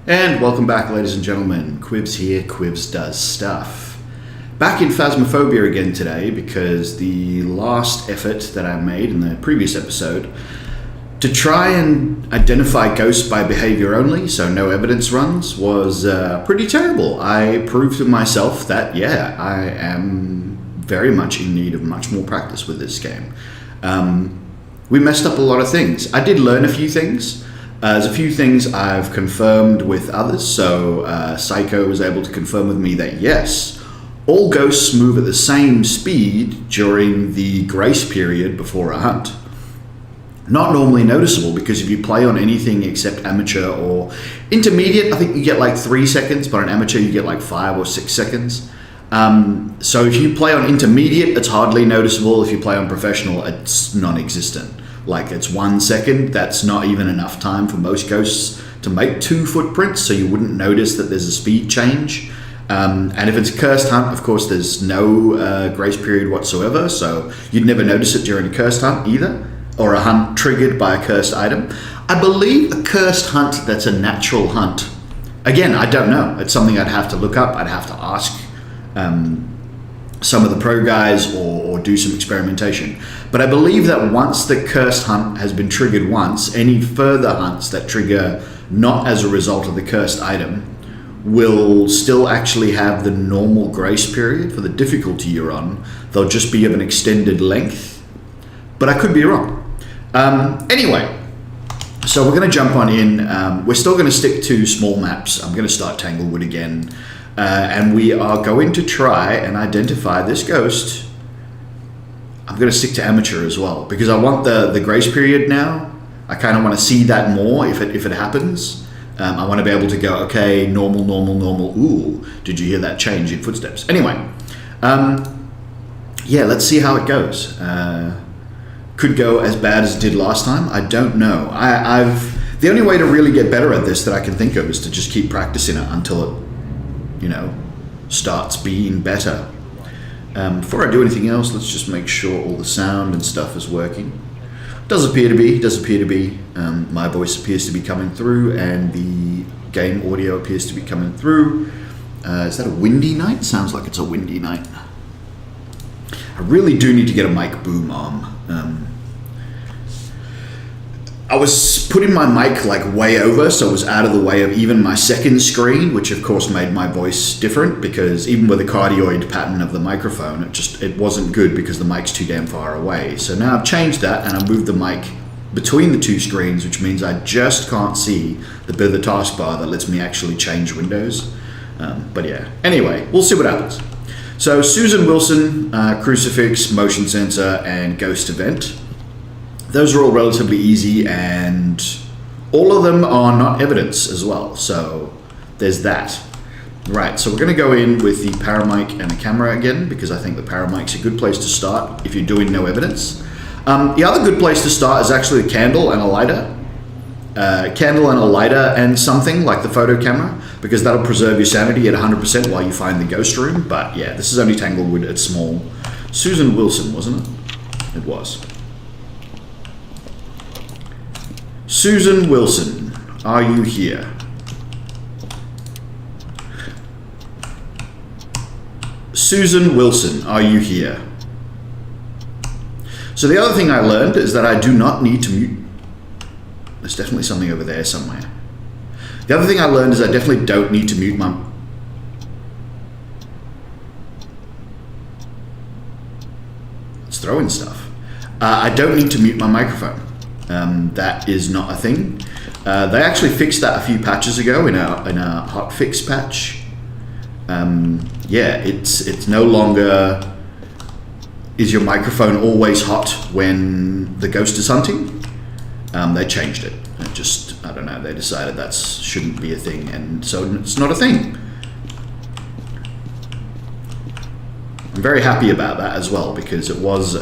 And welcome back, ladies and gentlemen. Quivs here, Quivs does stuff. Back in Phasmophobia again today because the last effort that I made in the previous episode to try and identify ghosts by behavior only, so no evidence runs, was pretty terrible. I proved to myself that, yeah, I am very much in need of much more practice with this game. We messed up a lot of things. I did learn a few things. There's a few things I've confirmed with others, so Psycho was able to confirm with me that yes, all ghosts move at the same speed during the grace period before a hunt. Not normally noticeable, because if you play on anything except amateur or intermediate, I think you get like 3 seconds, but on amateur you get like 5 or 6 seconds. So if you play on intermediate, it's hardly noticeable. If you play on professional, it's non-existent. Like, it's 1 second. That's not even enough time for most ghosts to make 2 footprints, so you wouldn't notice that there's a speed change. And if it's a cursed hunt, of course, there's no grace period whatsoever, so you'd never notice it during a cursed hunt either, or a hunt triggered by a cursed item. I believe a cursed hunt that's a natural hunt, again, I don't know. It's something I'd have to look up. I'd have to ask some of the pro guys or do some experimentation. But I believe that once the cursed hunt has been triggered once, any further hunts that trigger not as a result of the cursed item will still actually have the normal grace period for the difficulty you're on. They'll just be of an extended length, but I could be wrong. Anyway, so we're going to jump on in. We're still going to stick to small maps. I'm going to start Tanglewood again. And we are going to try and identify this ghost. I'm going to stick to amateur as well, because I want the grace period now. I kind of want to see that more if it happens. I want to be able to go, okay, normal, normal, normal. Ooh, did you hear that change in footsteps? Anyway, yeah, let's see how it goes. Could go as bad as it did last time. I don't know. The only way to really get better at this that I can think of is to just keep practicing it until it, starts being better. Before I do anything else, let's just make sure all the sound and stuff is working. Does appear to be. My voice appears to be coming through, and the game audio appears to be coming through. Is that a windy night? Sounds like it's a windy night. I really do need to get a mic boom arm. I was putting my mic like way over, so it was out of the way of even my second screen, which of course made my voice different, because even with the cardioid pattern of the microphone, it wasn't good because the mic's too damn far away. So now I've changed that, and I moved the mic between the 2 screens, which means I just can't see the bit of the taskbar that lets me actually change windows. But yeah, anyway, we'll see what happens. So Susan Wilson, Crucifix, Motion Sensor, and Ghost Event. Those are all relatively easy, and all of them are not evidence as well, so there's that. Right, so we're going to go in with the paramic and the camera again, because I think the paramic's a good place to start if you're doing no evidence. The other good place to start is actually a candle and a lighter. Candle and a lighter and something like the photo camera, because that'll preserve your sanity at 100% while you find the ghost room. But yeah, this is only Tanglewood, it's small. Susan Wilson, wasn't it? It was. Susan Wilson, are you here? Susan Wilson, are you here? So the other thing I learned is that I do not need to mute. There's definitely something over there somewhere. The other thing I learned is I definitely don't need to mute my... It's throwing stuff. I don't need to mute my microphone. That is not a thing. They actually fixed that a few patches ago in a hot fix patch. Yeah, it's no longer is your microphone always hot when the ghost is hunting. They changed it. I don't know, they decided that shouldn't be a thing, and so it's not a thing. I'm very happy about that as well, because it was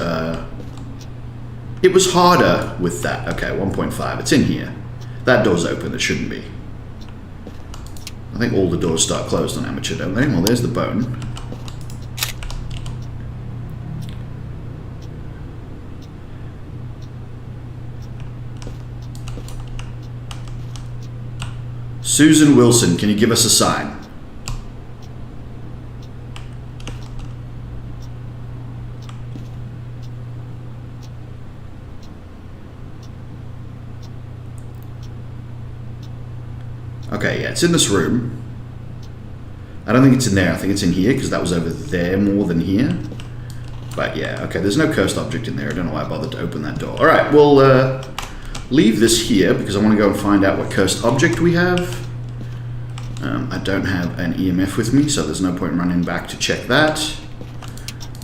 harder with that. Okay, 1.5, it's in here. That door's open, it shouldn't be. I think all the doors start closed on amateur, don't they? Well, there's the bone. Susan Wilson, can you give us a sign? Okay, yeah, it's in this room. I don't think it's in there. I think it's in here because that was over there more than here. But yeah, okay, there's no cursed object in there. I don't know why I bothered to open that door. All right, we'll leave this here because I want to go and find out what cursed object we have. I don't have an EMF with me, so there's no point in running back to check that.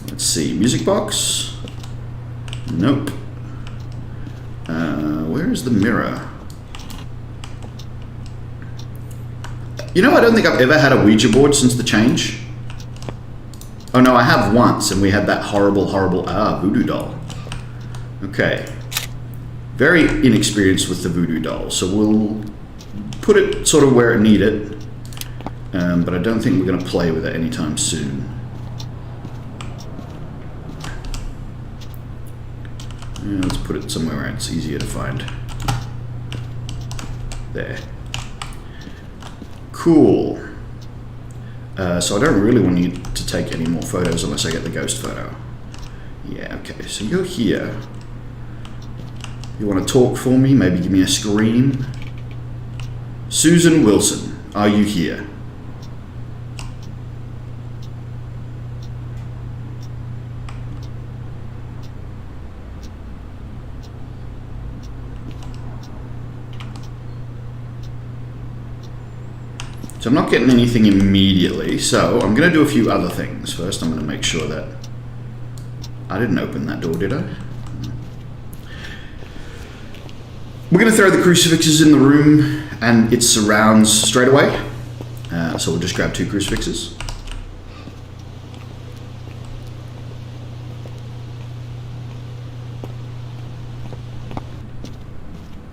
Let's see, music box. Nope. Where is the mirror? You know, I don't think I've ever had a Ouija board since the change. Oh no, I have once, and we had that horrible voodoo doll. Okay. Very inexperienced with the voodoo doll, so we'll put it sort of where it needed. But I don't think we're going to play with it anytime soon. Yeah, let's put it somewhere where it's easier to find. There. Cool. So I don't really want you to take any more photos unless I get the ghost photo. Yeah, okay, so you're here. You want to talk for me? Maybe give me a scream. Susan Wilson, are you here? So I'm not getting anything immediately, so I'm going to do a few other things. First, I'm going to make sure that I didn't open that door, did I? We're going to throw the crucifixes in the room and its surrounds straight away. So we'll just grab 2 crucifixes.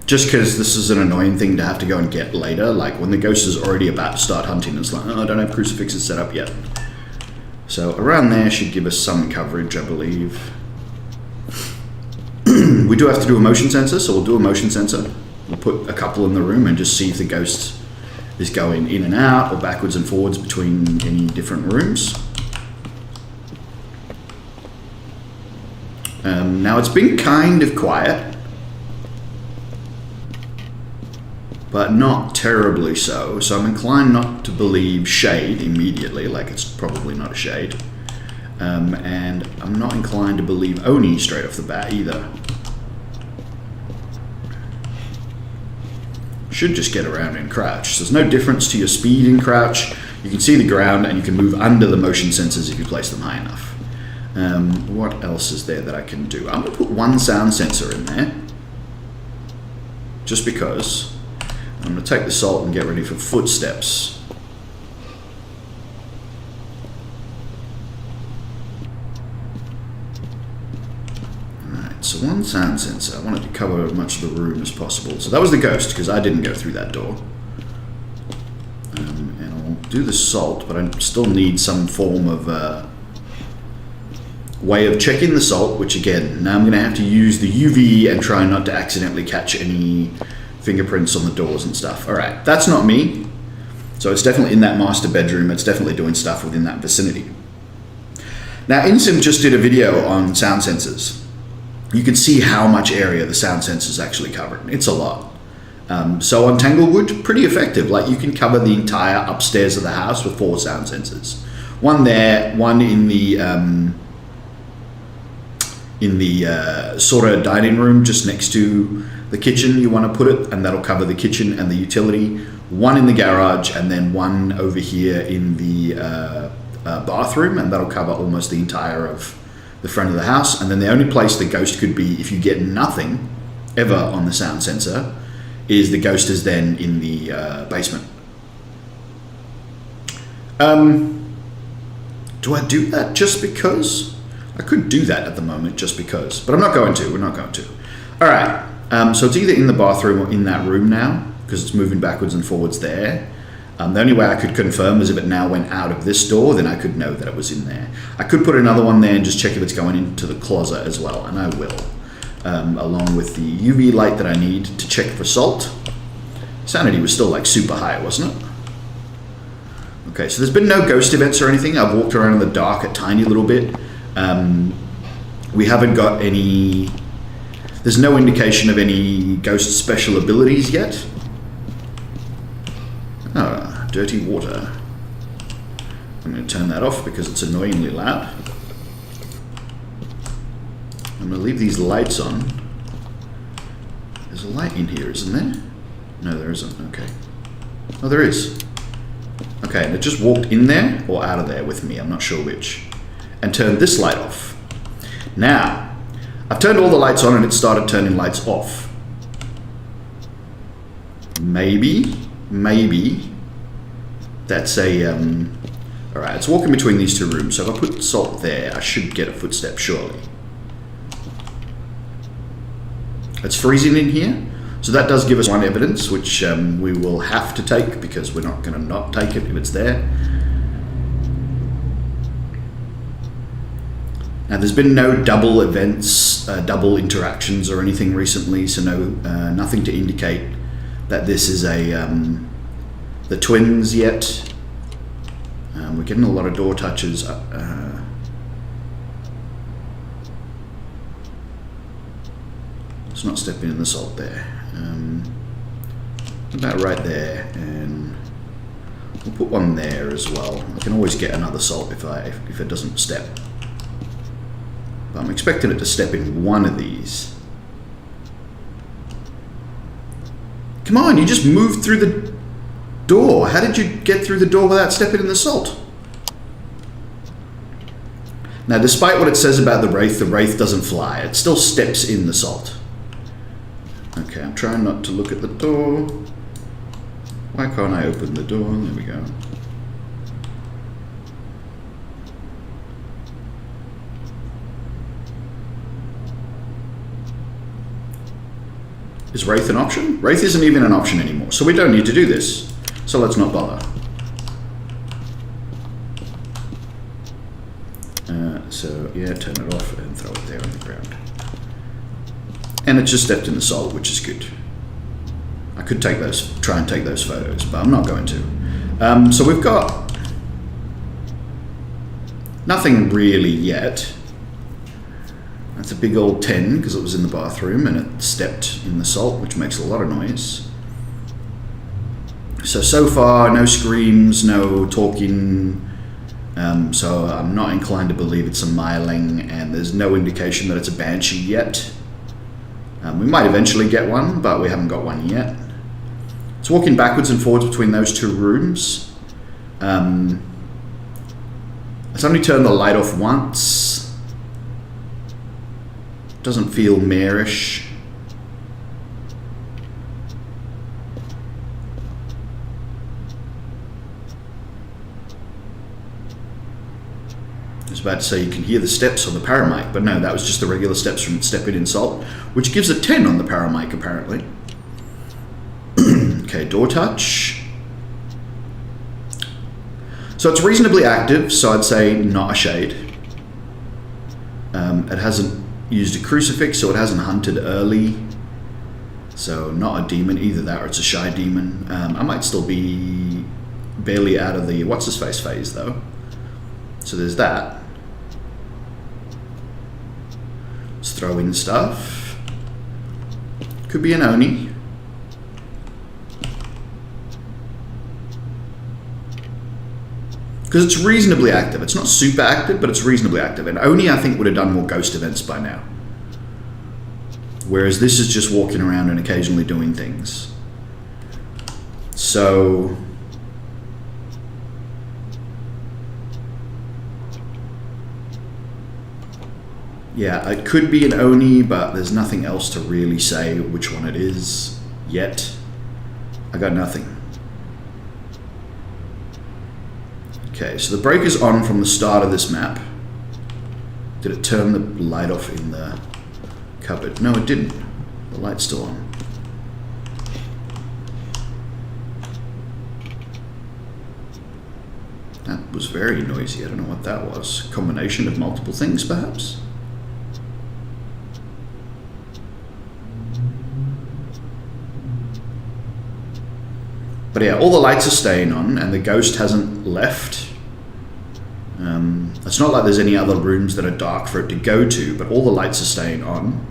Just because this is an annoying thing to have to go and get later, like when the ghost is already about to start hunting, it's like, oh, I don't have crucifixes set up yet. So around there should give us some coverage, I believe. We do have to do a motion sensor, so we'll do a motion sensor. We'll put a couple in the room and just see if the ghost is going in and out or backwards and forwards between any different rooms. Now it's been kind of quiet, but not terribly so. So I'm inclined not to believe shade immediately, like it's probably not a shade. And I'm not inclined to believe Oni straight off the bat either. Should just get around in crouch. So there's no difference to your speed in crouch. You can see the ground and you can move under the motion sensors if you place them high enough. What else is there that I can do? I'm going to put 1 sound sensor in there. Just because. I'm going to take the salt and get ready for footsteps. Alright, so 1 sound sensor. I wanted to cover as much of the room as possible. So that was the ghost, because I didn't go through that door. And I'll do the salt, but I still need some form of way of checking the salt, which again, now I'm going to have to use the UV and try not to accidentally catch any fingerprints on the doors and stuff. Alright, that's not me. So it's definitely in that master bedroom. It's definitely doing stuff within that vicinity. Now, Insim just did a video on sound sensors. You can see how much area the sound sensors actually cover. It's a lot. So on Tanglewood, pretty effective. Like you can cover the entire upstairs of the house with 4 sound sensors. 1 there, 1 in the sort of dining room just next to the kitchen you want to put it, and that'll cover the kitchen and the utility. 1 in the garage, and then 1 over here in the bathroom, and that'll cover almost the entire of the front of the house. And then the only place the ghost could be, if you get nothing ever on the sound sensor, is the ghost is then in the basement. Do I do that just because? I could do that at the moment just because, but I'm not going to. We're not going to. All right. So it's either in the bathroom or in that room now, because it's moving backwards and forwards there. The only way I could confirm is if it now went out of this door, then I could know that it was in there. I could put another one there and just check if it's going into the closet as well, and I will. Along with the UV light that I need to check for salt. Sanity was still like super high, wasn't it? Okay, so there's been no ghost events or anything. I've walked around in the dark a tiny little bit. We haven't got any... There's no indication of any ghost special abilities yet. Ah, dirty water. I'm going to turn that off because it's annoyingly loud. I'm going to leave these lights on. There's a light in here, isn't there? No, there isn't. Okay. Oh, there is. Okay, and it just walked in there or out of there with me. I'm not sure which. And turned this light off. Now, I've turned all the lights on and it started turning lights off. Maybe that's a... Alright, it's walking between these two rooms. So if I put salt there, I should get a footstep, surely. It's freezing in here. So that does give us one evidence, which we will have to take because we're not going to not take it if it's there. Now, there's been no double events, double interactions or anything recently, so nothing to indicate that this is the twins yet. We're getting a lot of door touches. It's not stepping in the salt there. About right there, and we'll put one there as well. I can always get another salt if it doesn't step. But I'm expecting it to step in one of these. Come on, you just moved through the door. How did you get through the door without stepping in the salt? Now, despite what it says about the Wraith doesn't fly. It still steps in the salt. Okay, I'm trying not to look at the door. Why can't I open the door? There we go. Is Wraith an option? Wraith isn't even an option anymore, so we don't need to do this. So let's not bother. So yeah, turn it off and throw it there on the ground. And it just stepped in the salt, which is good. I could try and take those photos, but I'm not going to. So we've got nothing really yet. That's a big old 10 because it was in the bathroom and it stepped in the salt, which makes a lot of noise. So far, no screams, no talking. So I'm not inclined to believe it's a myling, and there's no indication that it's a banshee yet. We might eventually get one, but we haven't got one yet. It's walking backwards and forwards between those two rooms. It's only turned the light off once. Doesn't feel marish. I was about to say you can hear the steps on the paramic, but no, that was just the regular steps from stepping in salt, which gives a 10 on the paramic apparently. Okay, door touch. So it's reasonably active, so I'd say not a shade. It hasn't used a crucifix, so it hasn't hunted early. So not a demon, either that or it's a shy demon. I might still be barely out of the what's-his-face phase though. So there's that. Let's throw in stuff. Could be an Oni. Because it's reasonably active. It's not super active, but it's reasonably active. And Oni, I think, would have done more ghost events by now. Whereas this is just walking around and occasionally doing things. So... yeah, it could be an Oni, but there's nothing else to really say which one it is yet. I got nothing. Okay, so the breaker's on from the start of this map. Did it turn the light off in the cupboard? No, it didn't. The light's still on. That was very noisy. I don't know what that was. Combination of multiple things, perhaps? But yeah, all the lights are staying on and the ghost hasn't left. It's not like there's any other rooms that are dark for it to go to, but all the lights are staying on.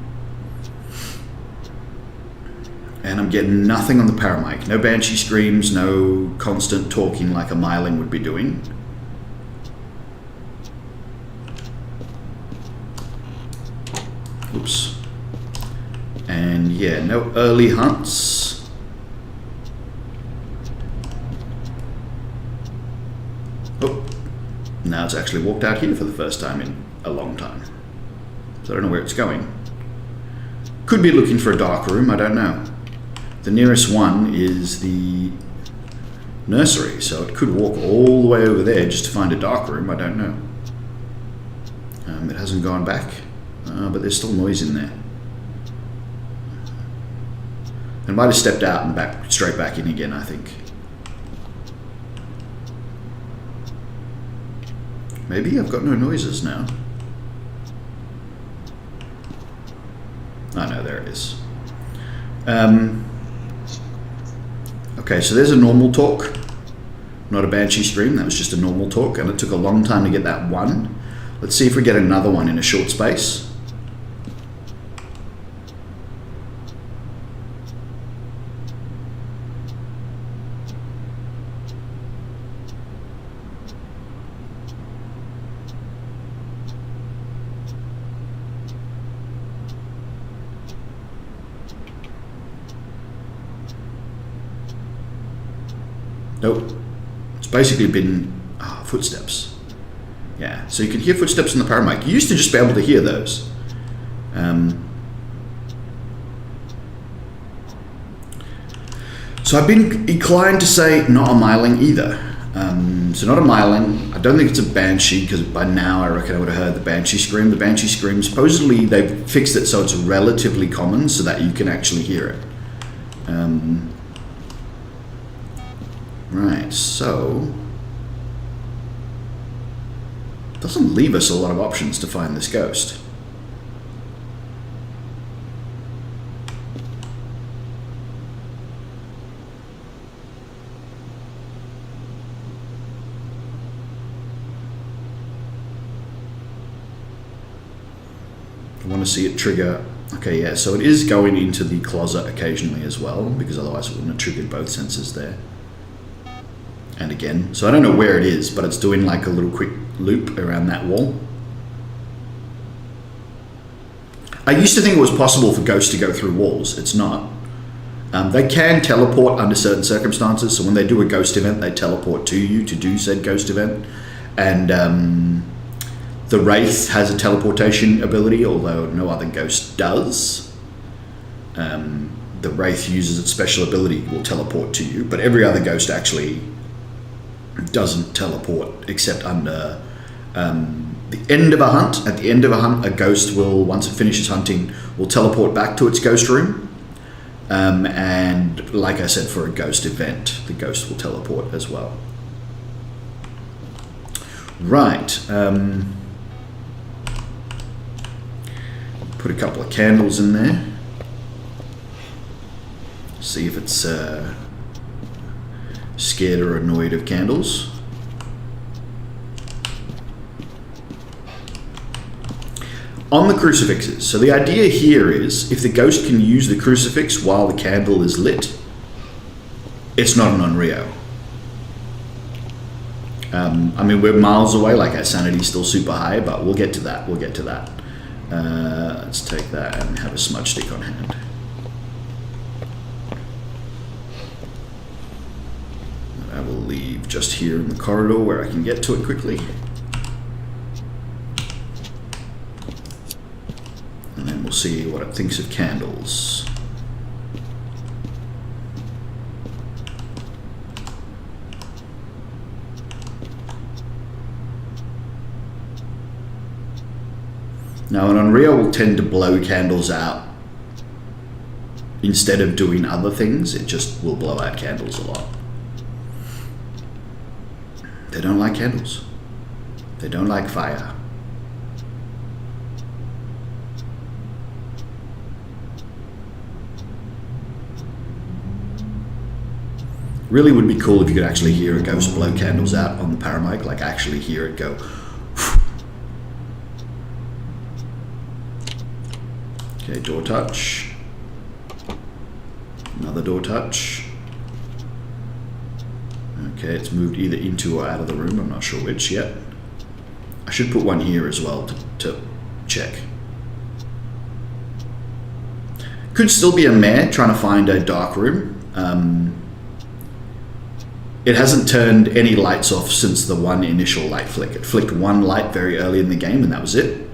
And I'm getting nothing on the paramic. No banshee screams, no constant talking like a myling would be doing. Oops. And yeah, no early hunts. Oh, now it's actually walked out here for the first time in a long time. So I don't know where it's going. Could be looking for a dark room, I don't know. The nearest one is the nursery, so it could walk all the way over there just to find a dark room, I don't know. It hasn't gone back, but there's still noise in there. It might have stepped out and straight back in again, I think. Maybe I've got no noises now. Oh no, there it is. Okay, so there's a normal talk, not a banshee scream. That was just a normal talk, and it took a long time to get that one. Let's see if we get another one in a short space. Nope. It's basically been footsteps. Yeah, so you can hear footsteps in the paramic. You used to just be able to hear those. So I've been inclined to say not a myling either. So not a myling. I don't think it's a banshee, because by now I reckon I would have heard the banshee scream. The banshee scream, supposedly they've fixed it so it's relatively common so that you can actually hear it. Right, so doesn't leave us a lot of options to find this ghost. I want to see it trigger. Okay, yeah, so it is going into the closet occasionally as well, because otherwise it wouldn't have triggered both senses there. And again, so I don't know where it is, but it's doing like a little quick loop around that wall. I used to think it was possible for ghosts to go through walls. It's not. They can teleport under certain circumstances, so when they do a ghost event, they teleport to you to do said ghost event. And the Wraith has a teleportation ability, although no other ghost does. The Wraith uses its special ability, will teleport to you, but every other ghost actually doesn't teleport except under the end of a hunt. At the end of a hunt, a ghost will, once it finishes hunting, will teleport back to its ghost room. And like I said, for a ghost event, the ghost will teleport as well. Right. Put a couple of candles in there. See if it's scared or annoyed of candles. On the crucifixes, so the idea here is if the ghost can use the crucifix while the candle is lit, it's not an Onryo. I mean, we're miles away, like our sanity's still super high, but we'll get to that, let's take that and have a smudge stick on hand. I will leave just here in the corridor where I can get to it quickly. And then we'll see what it thinks of candles. Now, an Onryo will tend to blow candles out. Instead of doing other things, it just will blow out candles a lot. They don't like candles. They don't like fire. Really would be cool if you could actually hear a ghost blow candles out on the paramic, like actually hear it go. Okay, door touch. Another door touch. Okay, it's moved either into or out of the room, I'm not sure which yet. I should put one here as well to check. Could still be a mare trying to find a dark room. It hasn't turned any lights off since the one initial light flick. It flicked one light very early in the game and that was it.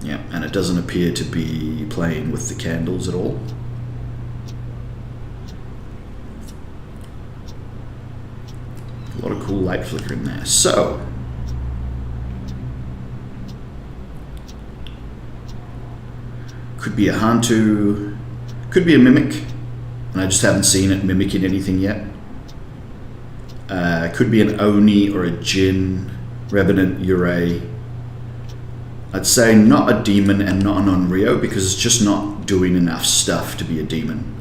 Yeah, and it doesn't appear to be playing with the candles at all. A lot of cool light flicker in there. So, could be a Hantu, could be a Mimic, and I just haven't seen it mimicking anything yet. Could be an Oni or a Jinn, Revenant, Yurei. I'd say not a demon and not an Onryo because it's just not doing enough stuff to be a demon.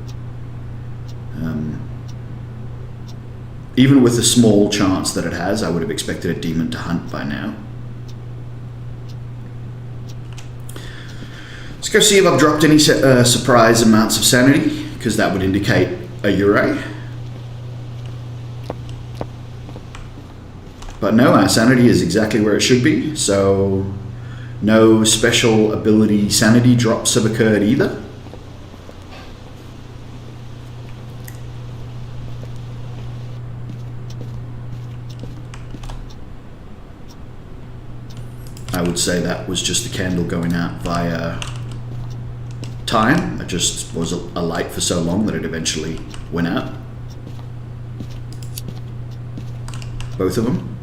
Even with the small chance that it has, I would have expected a demon to hunt by now. Let's go see if I've dropped any surprise amounts of sanity, because that would indicate a Yurei. But no, our sanity is exactly where it should be, so no special ability sanity drops have occurred either. I would say that was just the candle going out via time. It just was a light for so long that it eventually went out. Both of them.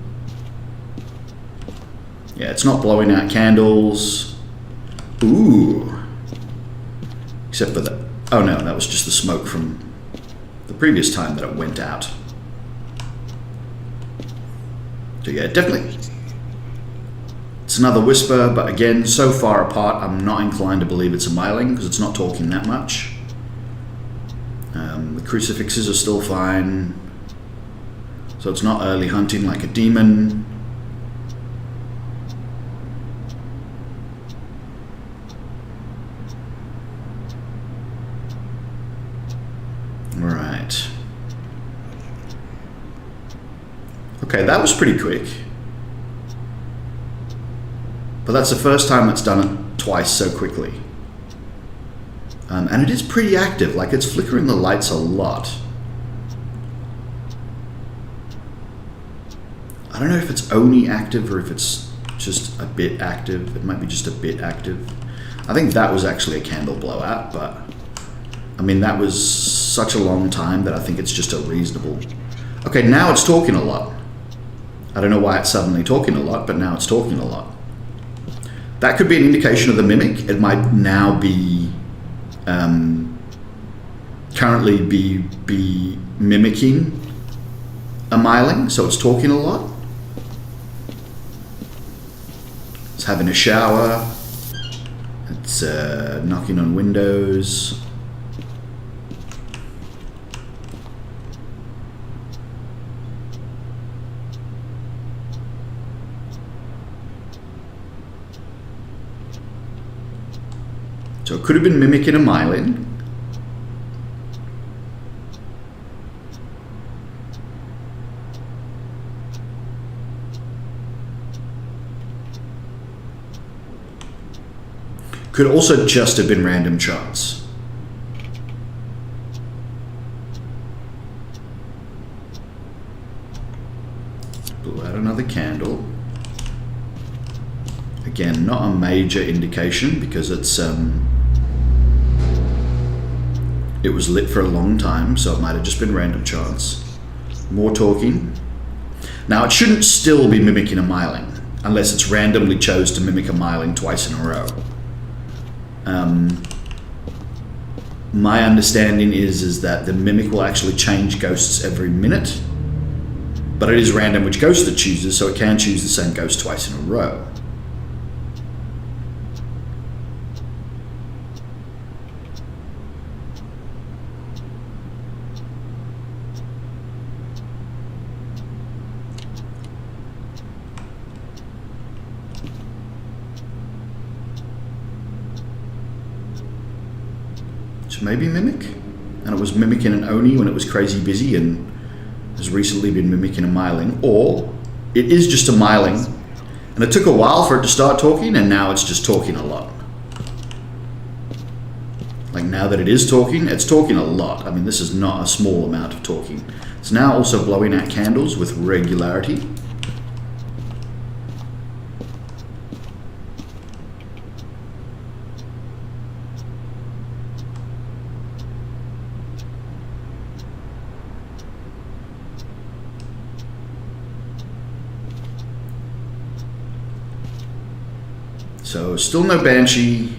Yeah, it's not blowing out candles. Ooh. Except for the... Oh no, that was just the smoke from the previous time that it went out. So yeah, definitely. It's another whisper, but again, so far apart, I'm not inclined to believe it's a myling because it's not talking that much. The crucifixes are still fine. So it's not early hunting like a demon. Alright. Okay, that was pretty quick. But that's the first time it's done it twice so quickly. And it is pretty active, like it's flickering the lights a lot. I don't know if it's only active or if it's just a bit active. It might be just a bit active. I think that was actually a candle blowout, but I mean, that was such a long time that I think it's just a reasonable... Okay, now it's talking a lot. I don't know why it's suddenly talking a lot, but now it's talking a lot. That could be an indication of the mimic. It might now be currently be mimicking a myling, so it's talking a lot. It's having a shower. It's knocking on windows. So it could have been mimicking a myelin. Could also just have been random chance. Blew out another candle. Again, not a major indication because it's it was lit for a long time, so it might have just been random chance. More talking. Now, it shouldn't still be mimicking a myling, unless it's randomly chose to mimic a myling twice in a row. My understanding is that the mimic will actually change ghosts every minute, but it is random which ghost it chooses, so it can choose the same ghost twice in a row. So maybe Mimic? And it was mimicking an Oni when it was crazy busy and has recently been mimicking a Myling. Or it is just a Myling and it took a while for it to start talking and now it's just talking a lot. Like now that it is talking, it's talking a lot. I mean, this is not a small amount of talking. It's now also blowing out candles with regularity. So still no Banshee,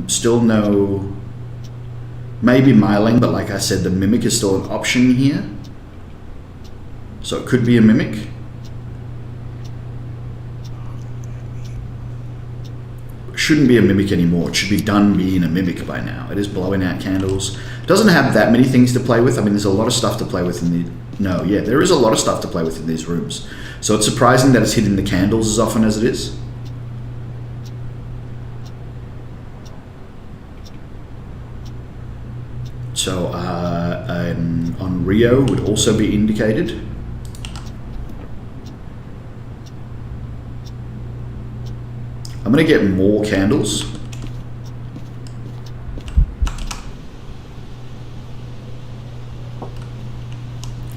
still no, maybe Myling, but like I said, the Mimic is still an option here. So it could be a Mimic. Shouldn't be a Mimic anymore. It should be done being a Mimic by now. It is blowing out candles. Doesn't have that many things to play with. I mean, there's a lot of stuff to play with in the... No, yeah, there is a lot of stuff to play with in these rooms. So it's surprising that it's hitting the candles as often as it is. So on Rio would also be indicated. I'm going to get more candles.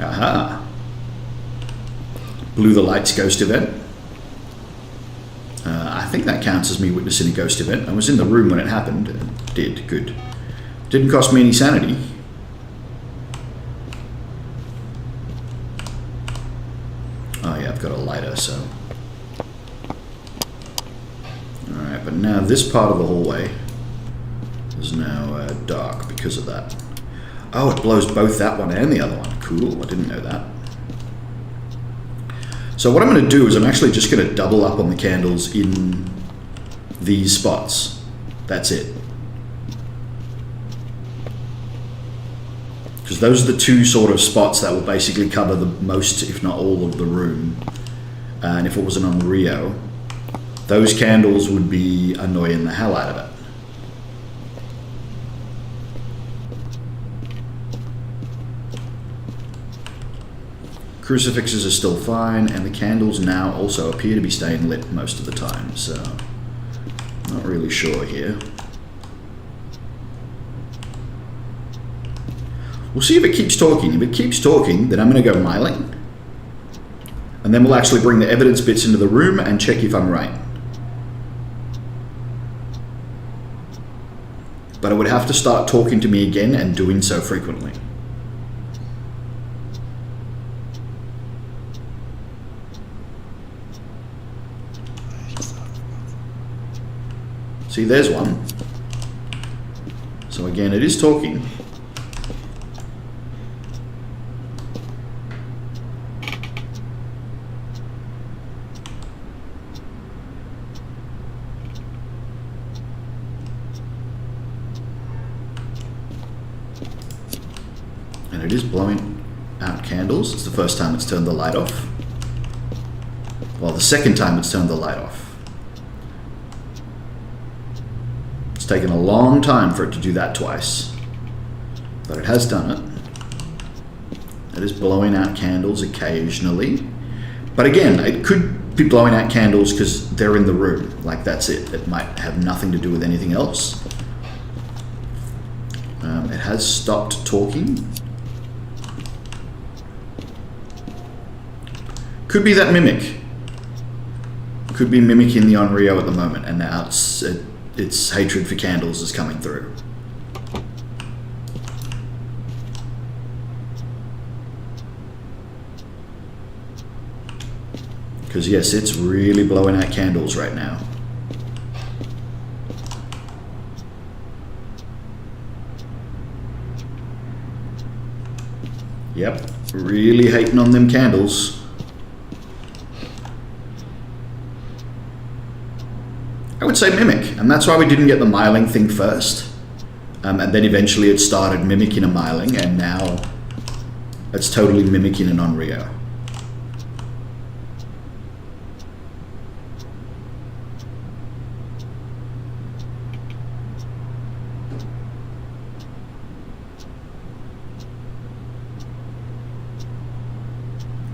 Aha. Blew the lights ghost event. I think that counts as me witnessing a ghost event. I was in the room when it happened. It did, good. Didn't cost me any sanity. Oh yeah, I've got a lighter, so... Alright, but now this part of the hallway is now dark because of that. Oh, it blows both that one and the other one. Cool, I didn't know that. So what I'm going to do is I'm actually just going to double up on the candles in these spots. That's it. Because those are the two sort of spots that will basically cover the most, if not all, of the room. And if it wasn't on Rio, those candles would be annoying the hell out of it. Crucifixes are still fine, and the candles now also appear to be staying lit most of the time, so not really sure here. We'll see if it keeps talking. If it keeps talking, then I'm going to go Myling. And then we'll actually bring the evidence bits into the room and check if I'm right. But I would have to start talking to me again and doing so frequently. See, there's one. So again, it is talking. And it is blowing out candles. It's the first time it's turned the light off. Well, the second time it's turned the light off. It's taken a long time for it to do that twice. But it has done it. It is blowing out candles occasionally. But again, it could be blowing out candles because they're in the room. Like, that's it. It might have nothing to do with anything else. It has stopped talking. Could be that Mimic. Could be mimicking the Onryo at the moment, and now its hatred for candles is coming through. Because yes, it's really blowing out candles right now. Yep, really hating on them candles. I would say Mimic, and that's why we didn't get the Myling thing first. And then eventually it started mimicking a Myling, and now it's totally mimicking an Onryo.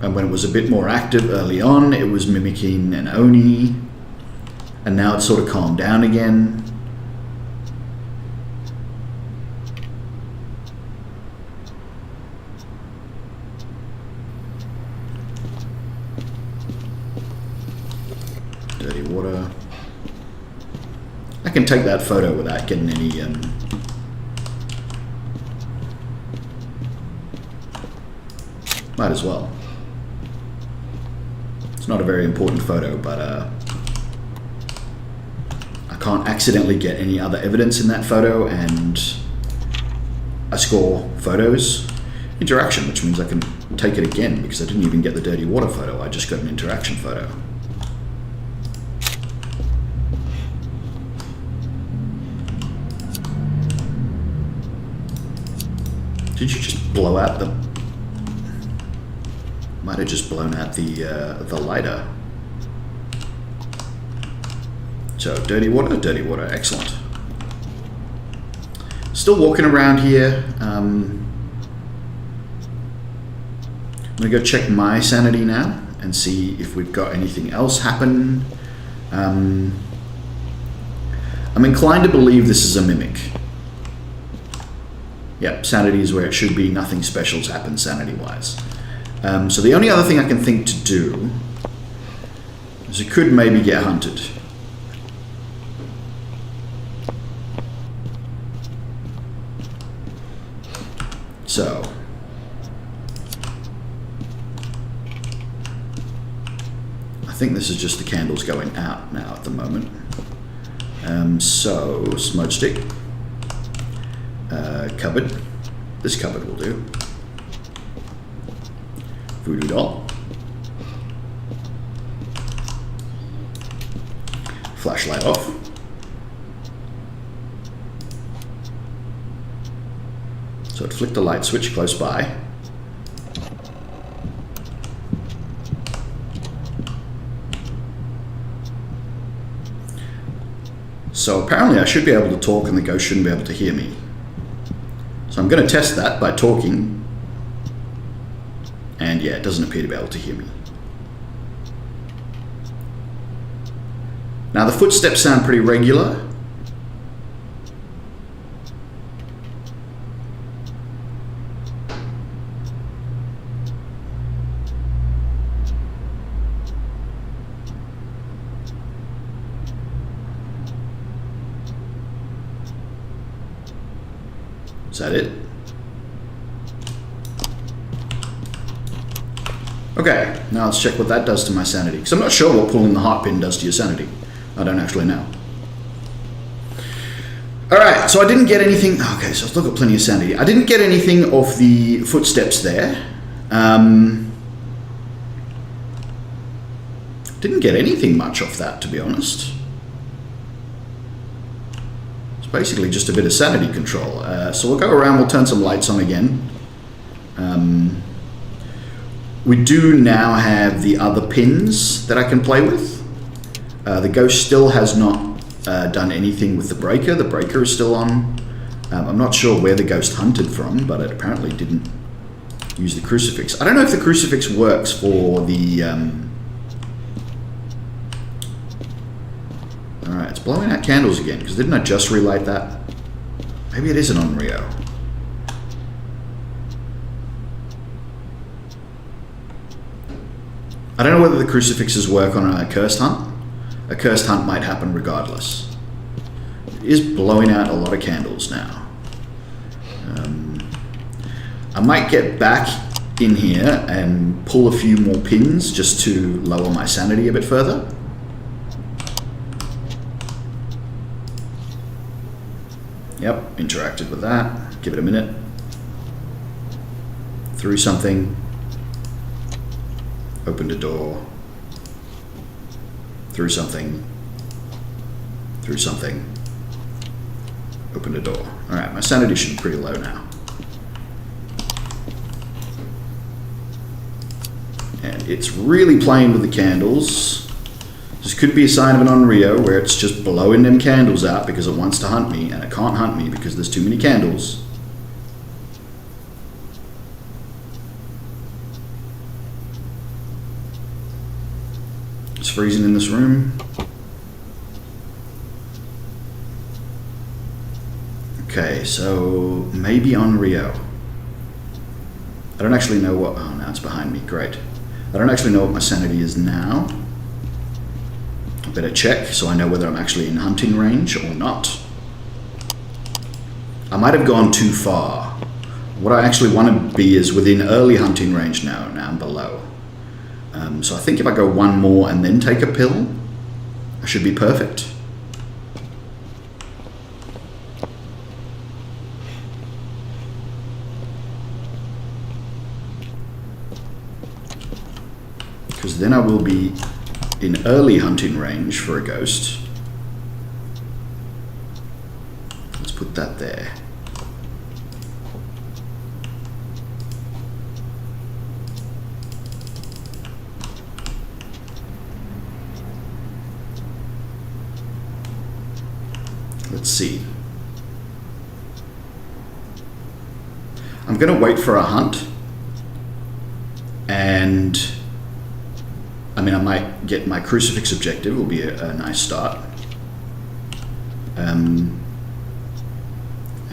And when it was a bit more active early on, it was mimicking an Oni. And now it's sort of calmed down again. Dirty water. I can take that photo without getting any... might as well. It's not a very important photo, but I can't accidentally get any other evidence in that photo, and I score photos interaction, which means I can take it again because I didn't even get the dirty water photo, I just got an interaction photo. Did you just blow out the... Might have just blown out the lighter. So dirty water, excellent. Still walking around here. I'm gonna go check my sanity now and see if we've got anything else happen. I'm inclined to believe this is a mimic. Yep, sanity is where it should be. Nothing special's happened sanity-wise. So the only other thing I can think to do is it could maybe get hunted. So I think this is just the candles going out now at the moment. So smudge stick, cupboard. This cupboard will do. Voodoo doll. Flashlight off. So it flicked the light switch close by. So apparently I should be able to talk and the ghost shouldn't be able to hear me. So I'm going to test that by talking. And yeah, it doesn't appear to be able to hear me. Now the footsteps sound pretty regular. Is that it? Okay, now let's check what that does to my sanity. Because I'm not sure what pulling the heart pin does to your sanity. I don't actually know. Alright, so I didn't get anything... Okay, so I've still got plenty of sanity. I didn't get anything off the footsteps there. Didn't get anything much off that, to be honest. It's basically just a bit of sanity control. So we'll go around, we'll turn some lights on again. We do now have the other pins that I can play with. The ghost still has not done anything with the breaker. The breaker is still on. I'm not sure where the ghost hunted from, but it apparently didn't use the crucifix. I don't know if the crucifix works for the... Alright, it's blowing out candles again, because didn't I just relight that? Maybe it isn't on Rio. I don't know whether the crucifixes work on a cursed hunt. A cursed hunt might happen regardless. It is blowing out a lot of candles now. I might get back in here and pull a few more pins just to lower my sanity a bit further. Yep, interacted with that. Give it a minute. Threw something. Opened a door. Threw something. Threw something. Opened a door. Alright, my sanity should be pretty low now. And it's really playing with the candles. This could be a sign of an Onryo where it's just blowing them candles out because it wants to hunt me, and it can't hunt me because there's too many candles. It's freezing in this room. Okay, so maybe on Rio. I don't actually know what... Oh, now it's behind me. Great. I don't actually know what my sanity is now. I better check so I know whether I'm actually in hunting range or not. I might have gone too far. What I actually want to be is within early hunting range now. Now I'm below. So I think if I go one more and then take a pill, I should be perfect. Because then I will be in early hunting range for a ghost. Let's put that there. Let's see. I'm going to wait for a hunt, and I mean, I might get my crucifix objective. It will be a nice start. And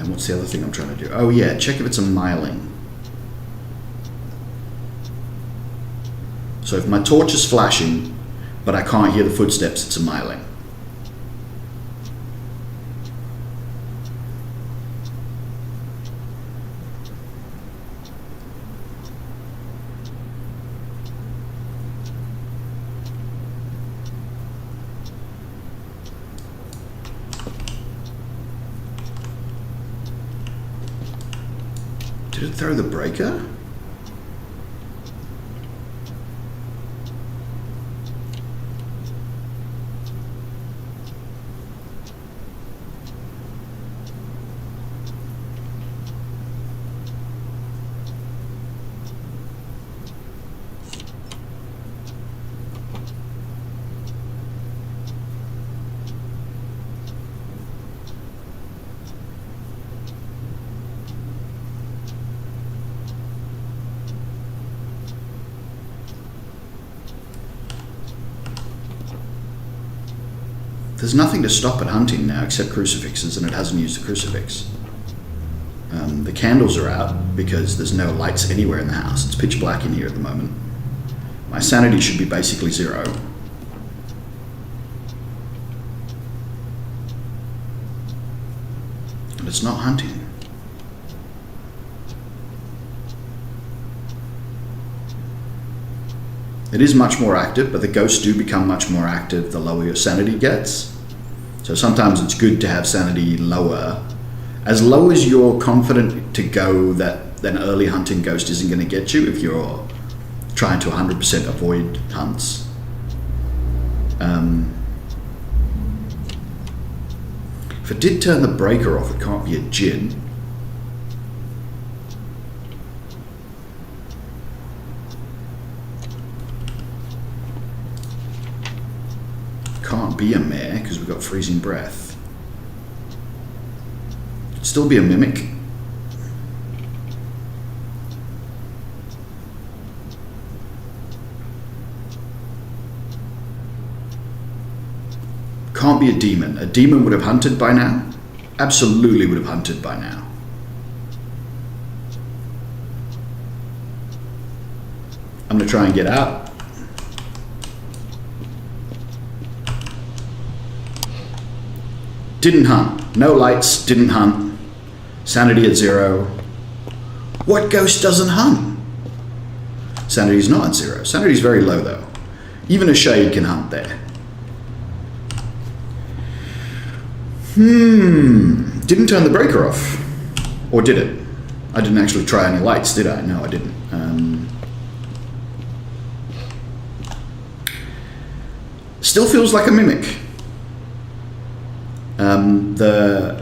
what's the other thing I'm trying to do? Oh yeah, check if it's a miling. So if my torch is flashing, but I can't hear the footsteps, it's a miling. Did it throw the breaker? There's nothing to stop it hunting now except crucifixes, and it hasn't used the crucifix. The candles are out because there's no lights anywhere in the house. It's pitch black in here at the moment. My sanity should be basically 0. And it's not hunting. It is much more active, but the ghosts do become much more active the lower your sanity gets. So sometimes it's good to have sanity lower. As low as you're confident to go that an early hunting ghost isn't going to get you if you're trying to 100% avoid hunts. If it did turn the breaker off, it can't be a djinn. Can't be a mare because we've got freezing breath. Still be a mimic. Can't be a demon. A demon would have hunted by now. Absolutely would have hunted by now. I'm going to try and get out. Didn't hunt. No lights, didn't hunt. Sanity at 0. What ghost doesn't hunt? Sanity's not at 0. Sanity's very low though. Even a shade can hunt there. Didn't turn the breaker off. Or did it? I didn't actually try any lights, did I? No, I didn't. Still feels like a mimic. The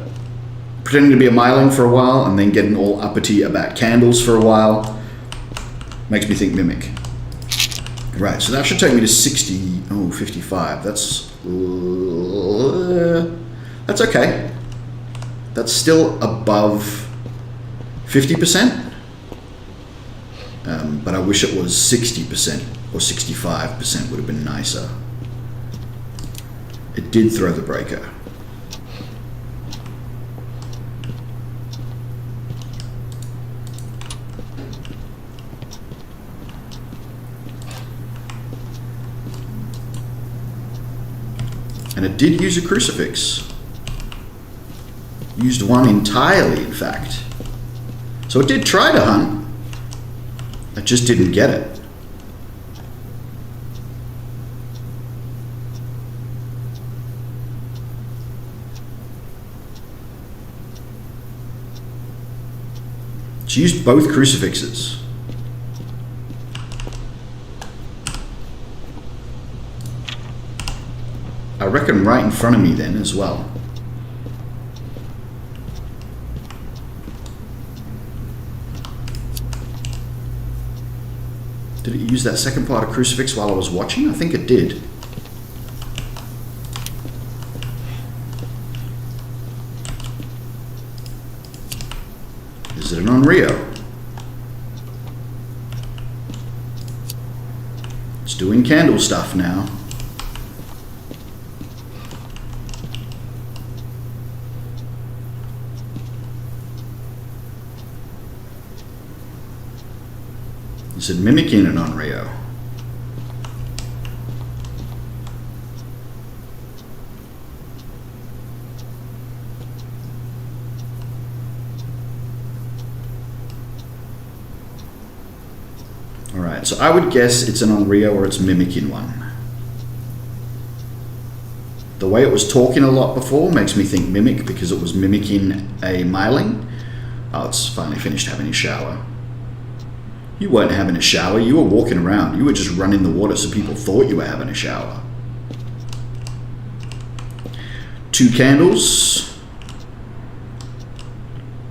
pretending to be a myling for a while and then getting all uppity about candles for a while makes me think mimic. Right, so that should take me to 60. Oh, 55. That's okay. That's still above 50%. But I wish it was 60% or 65% would have been nicer. It did throw the breaker. And it did use a crucifix. Used one entirely, in fact. So it did try to hunt. It just didn't get it. She used both crucifixes. I reckon right in front of me then as well. Did it use that second part of crucifix while I was watching? I think it did. Is it an Onryo? It's doing candle stuff now. Is it mimicking an Onryo? Alright, so I would guess it's an Onryo or it's mimicking one. The way it was talking a lot before makes me think mimic because it was mimicking a myling. Oh, it's finally finished having a shower. You weren't having a shower, you were walking around. You were just running the water so people thought you were having a shower. 2 candles.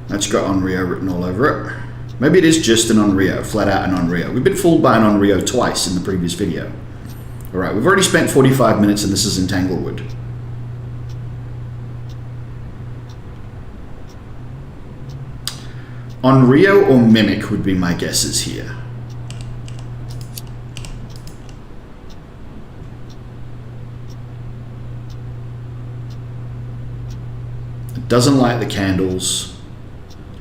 That's got Onryo written all over it. Maybe it is just an Onryo, flat out an Onryo. We've been fooled by an Onryo twice in the previous video. Alright, we've already spent 45 minutes and this is in Tanglewood. Onryo or mimic would be my guesses here. It doesn't like the candles.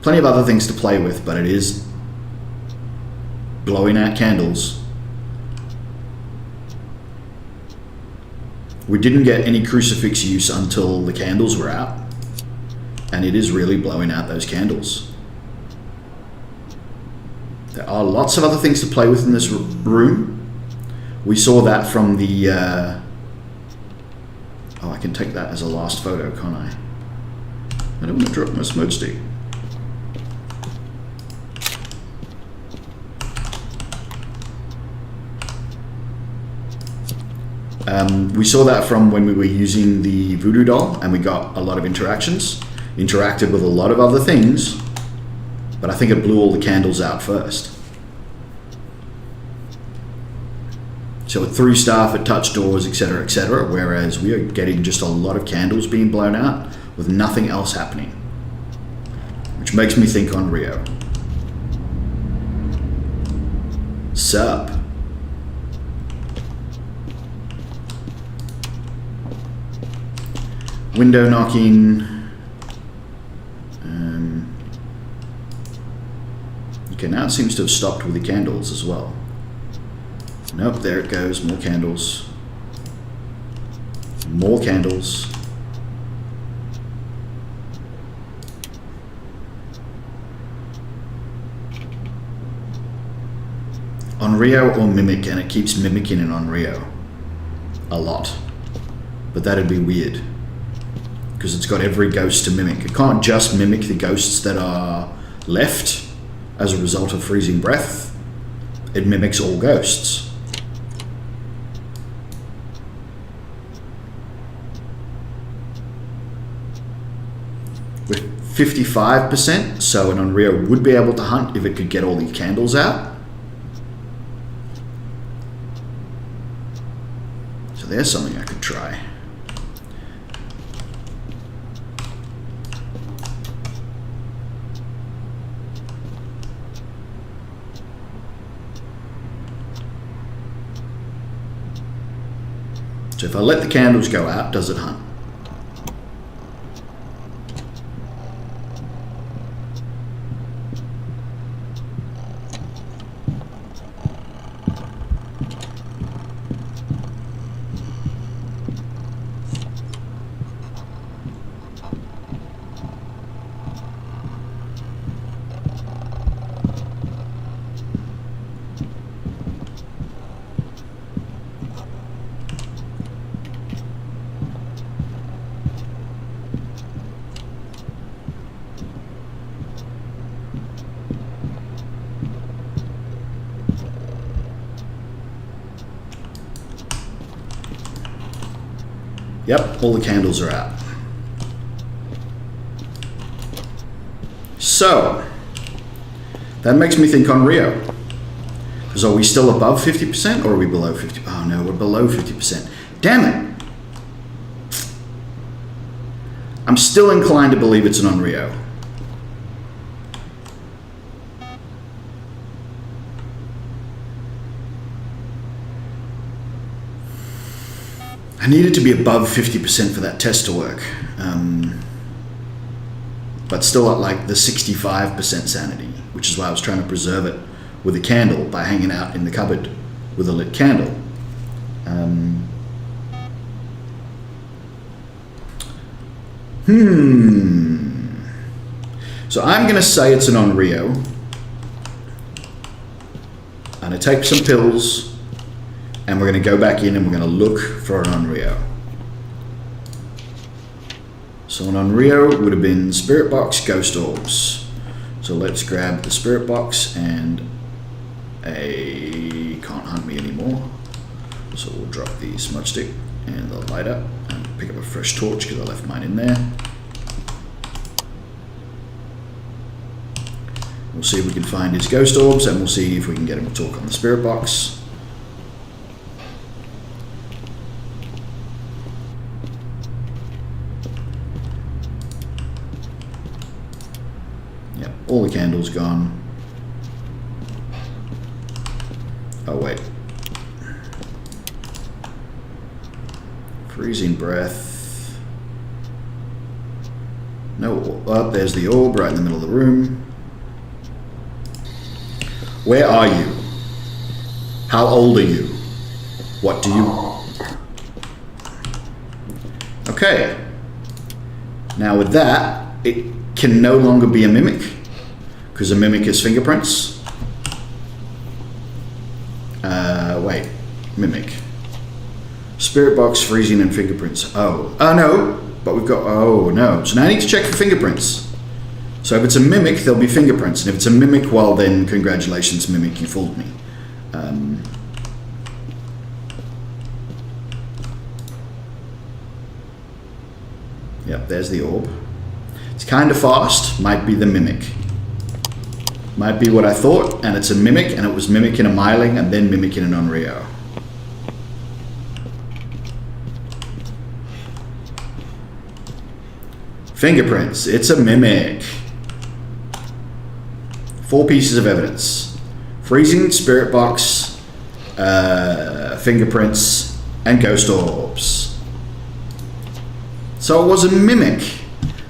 Plenty of other things to play with, but it is blowing out candles. We didn't get any crucifix use until the candles were out, and it is really blowing out those candles. There are lots of other things to play with in this room. We saw that from the... oh, I can take that as a last photo, can't I? I don't want to drop my smoke stick. We saw that from when we were using the voodoo doll and we got a lot of interactions. Interacted with a lot of other things. But I think it blew all the candles out first. So it threw stuff, it touched doors, etc., whereas we are getting just a lot of candles being blown out with nothing else happening. Which makes me think Onryo. Sup? Window knocking. Okay, now it seems to have stopped with the candles as well. Nope, there it goes. More candles. More candles. Onryo or mimic, and it keeps mimicking an Onryo. A lot. But that'd be weird. Because it's got every ghost to mimic. It can't just mimic the ghosts that are left as a result of freezing breath. It mimics all ghosts. With 55%, so an Onryo would be able to hunt if it could get all the candles out. So there's something I could try. So if I let the candles go out, does it hunt? Yep, all the candles are out. So, that makes me think on Rio. Because are we still above 50% or are we below 50%? Oh no, we're below 50%. Damn it! I'm still inclined to believe it's an on Rio. I needed to be above 50% for that test to work. But still at like the 65% sanity, which is why I was trying to preserve it with a candle by hanging out in the cupboard with a lit candle. So I'm going to say it's an on Rio. And I take some pills, and we're going to go back in and we're going to look for an on Rio. So an on Rio would have been Spirit Box, Ghost Orbs. So let's grab the Spirit Box and a can't hunt me anymore. So we'll drop the smudge stick and the lighter and pick up a fresh torch because I left mine in there. We'll see if we can find his Ghost Orbs and we'll see if we can get him to talk on the Spirit Box. Yep, all the candles gone. Oh wait. Freezing breath. No, oh, there's the orb right in the middle of the room. Where are you? How old are you? What do you... Okay. Now with that, it can no longer be a mimic, because a mimic is fingerprints. Wait, mimic. Spirit box, freezing, and fingerprints. Oh no, but we've got, oh no. So now I need to check for fingerprints. So if it's a mimic, there'll be fingerprints. And if it's a mimic, well then, congratulations mimic, you fooled me. Yep, there's the orb. It's kind of fast, might be the mimic. Might be what I thought, and it's a mimic, and it was mimicking a Myling, and then mimicking an Onryo. Fingerprints, it's a mimic. 4 pieces of evidence. Freezing, spirit box, fingerprints, and ghost orbs. So it was a mimic.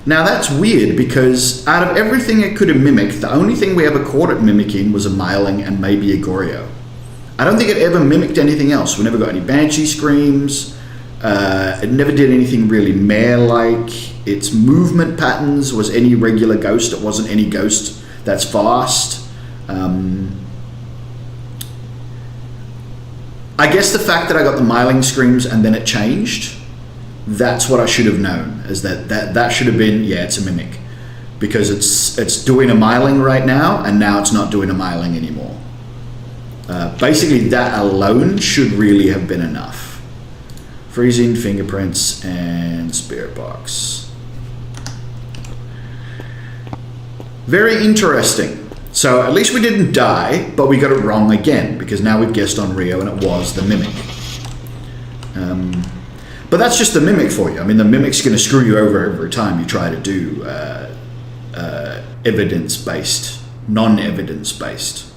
Now that's weird because out of everything it could have mimicked, the only thing we ever caught it mimicking was a Myling and maybe a Goryo. I don't think it ever mimicked anything else. We never got any Banshee screams. It never did anything really mare-like. Its movement patterns was any regular ghost. It wasn't any ghost that's fast. I guess the fact that I got the Myling screams and then it changed, that's what I should have known, is that should have been, yeah, it's a mimic. Because it's doing a Myling right now, and now it's not doing a Myling anymore. Basically, that alone should really have been enough. Freezing, fingerprints, and spirit box. Very interesting. So at least we didn't die, but we got it wrong again, because now we've guessed on Rio, and it was the mimic. But that's just the mimic for you. I mean, the mimic's going to screw you over every time you try to do evidence-based, non-evidence-based.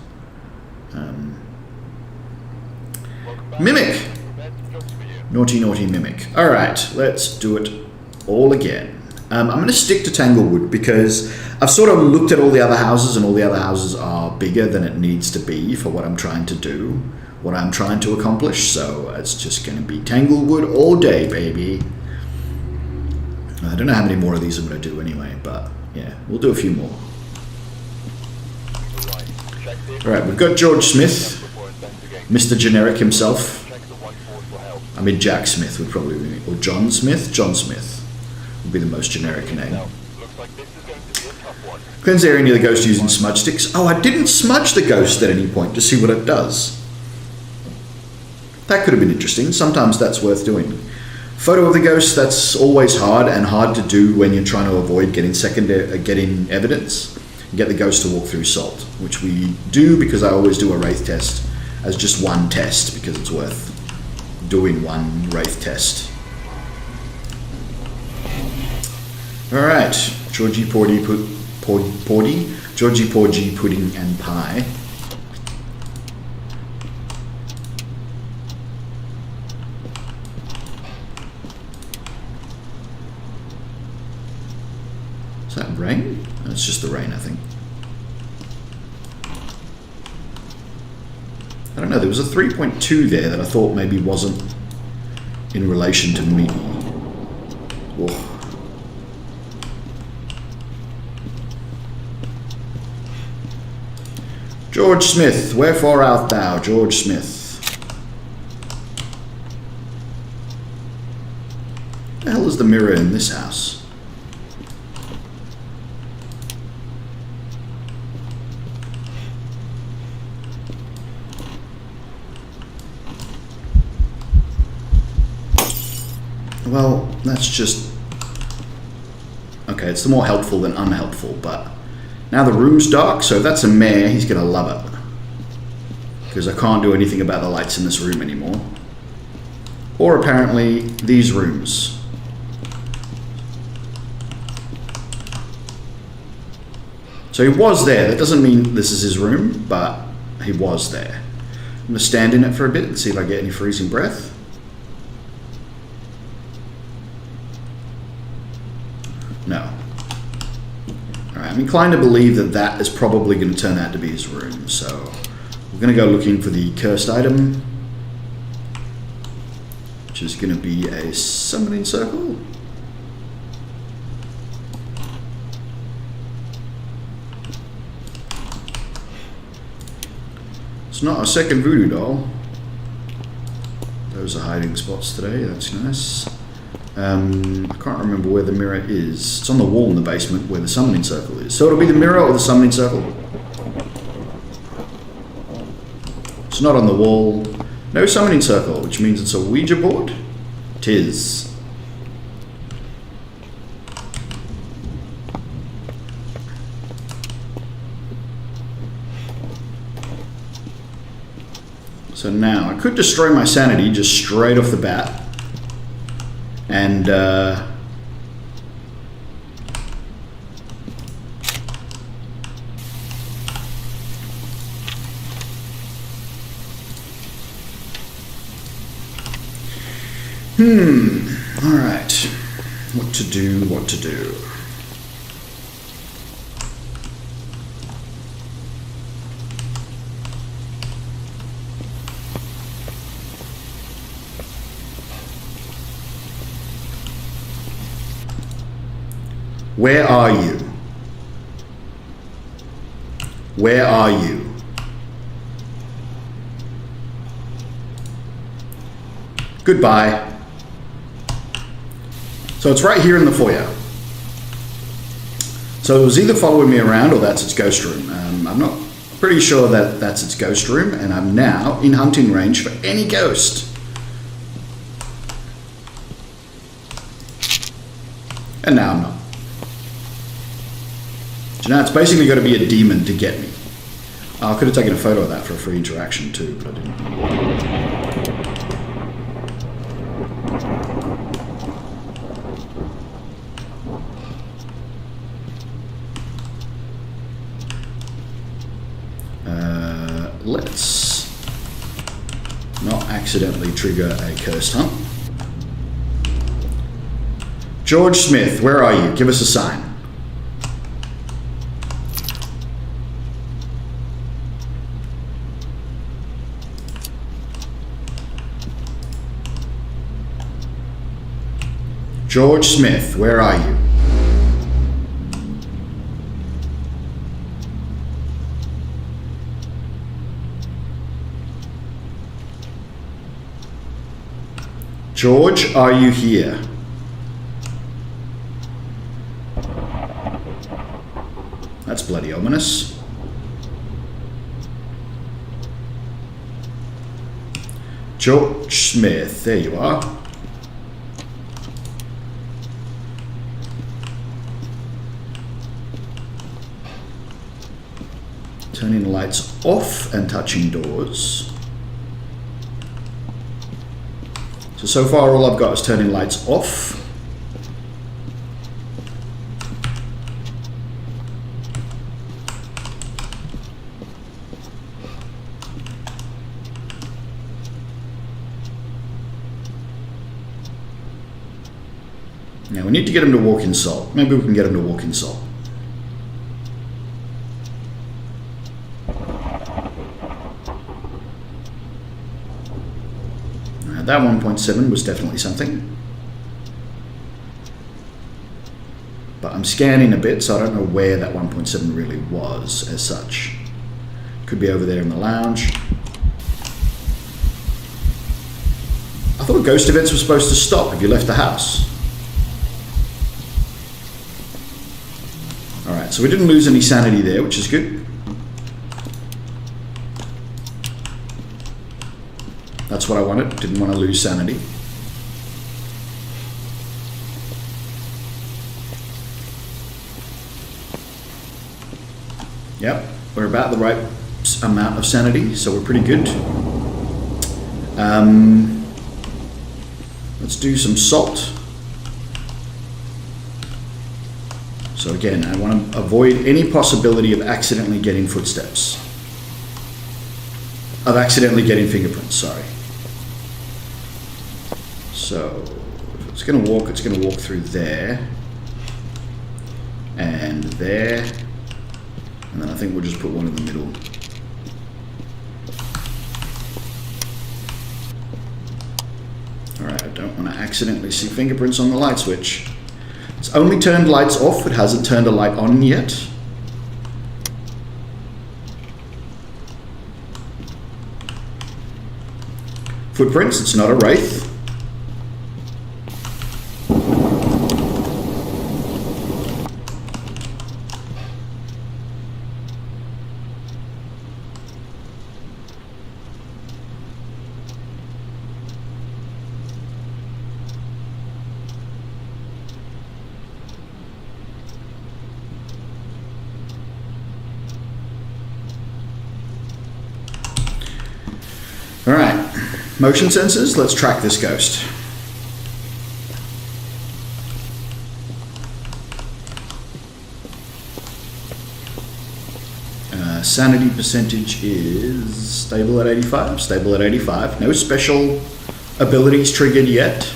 Mimic. Naughty, naughty mimic. Alright, let's do it all again. I'm going to stick to Tanglewood because I've sort of looked at all the other houses and all the other houses are bigger than it needs to be for what I'm trying to do, what I'm trying to accomplish. So it's just going to be Tanglewood all day, baby. I don't know how many more of these I'm going to do anyway, but yeah, we'll do a few more. Alright, we've got George Smith, Mr. Generic himself. I mean, Jack Smith would probably be, or John Smith? John Smith would be the most generic name. Cleanse the area near the ghost using smudge sticks. Oh, I didn't smudge the ghost at any point to see what it does. That could have been interesting. Sometimes that's worth doing. Photo of the ghost, that's always hard and hard to do when you're trying to avoid getting getting evidence. Get the ghost to walk through salt, which we do because I always do a wraith test as just one test because it's worth doing one wraith test. Alright, Georgie Porgy Pudding and Pie. Is that rain? It's just the rain, I think. I don't know, there was a 3.2 there that I thought maybe wasn't in relation to me. Whoa. George Smith, wherefore art thou, George Smith? What the hell is the mirror in this house? Well, that's just... Okay, it's more helpful than unhelpful, but... Now the room's dark, so if that's a mare, he's going to love it. Because I can't do anything about the lights in this room anymore. Or apparently, these rooms. So he was there. That doesn't mean this is his room, but he was there. I'm going to stand in it for a bit and see if I get any freezing breath. No. Alright, I'm inclined to believe that that is probably going to turn out to be his room, so we're going to go looking for the cursed item, which is going to be a summoning circle. It's not a second voodoo doll. Those are hiding spots today, that's nice. I can't remember where the mirror is. It's on the wall in the basement where the summoning circle is. So it'll be the mirror or the summoning circle. It's not on the wall. No summoning circle, which means it's a Ouija board. Tis. So now, I could destroy my sanity just straight off the bat. And all right, what to do, what to do. Where are you? Where are you? Goodbye. So it's right here in the foyer. So it was either following me around or that's its ghost room. I'm not pretty sure that that's its ghost room, and I'm now in hunting range for any ghost. And now I'm not. So now it's basically got to be a demon to get me. I could have taken a photo of that for a free interaction too, but I didn't. Let's not accidentally trigger a cursed hunt. George Smith, where are you? Give us a sign. George Smith, where are you? George, are you here? That's bloody ominous. George Smith, there you are. Turning lights off and touching doors. So far all I've got is turning lights off. Now we need to get him to walk in salt. Maybe we can get him to walk in salt. That 1.7 was definitely something. But I'm scanning a bit, so I don't know where that 1.7 really was as such. Could be over there in the lounge. I thought ghost events were supposed to stop if you left the house. Alright, so we didn't lose any sanity there, which is good. That's what I wanted. Didn't want to lose sanity. Yep, we're about the right amount of sanity, so we're pretty good. Let's do some salt. So again, I want to avoid any possibility of accidentally getting footsteps. Of accidentally getting fingerprints, sorry. So, if it's going to walk through there, and there, and then I think we'll just put one in the middle. Alright, I don't want to accidentally see fingerprints on the light switch. It's only turned lights off, it hasn't turned a light on yet. Footprints, it's not a wraith. All right, motion sensors, let's track this ghost. Sanity percentage is stable at 85, stable at 85. No special abilities triggered yet.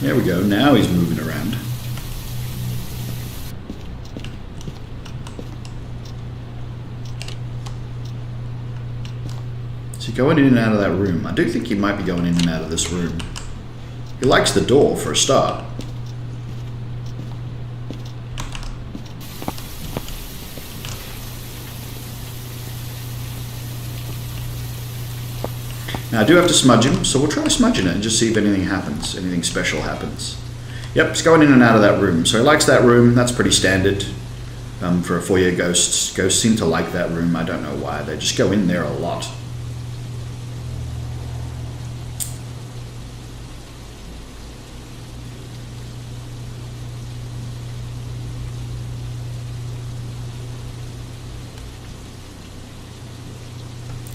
There we go, now he's moving around. Is he going in and out of that room? I do think he might be going in and out of this room. He likes the door for a start. Now I do have to smudge him, so we'll try smudging it and just see if anything happens, anything special happens. Yep, he's going in and out of that room. So he likes that room, that's pretty standard for a foyer ghost. Ghosts seem to like that room, I don't know why, they just go in there a lot.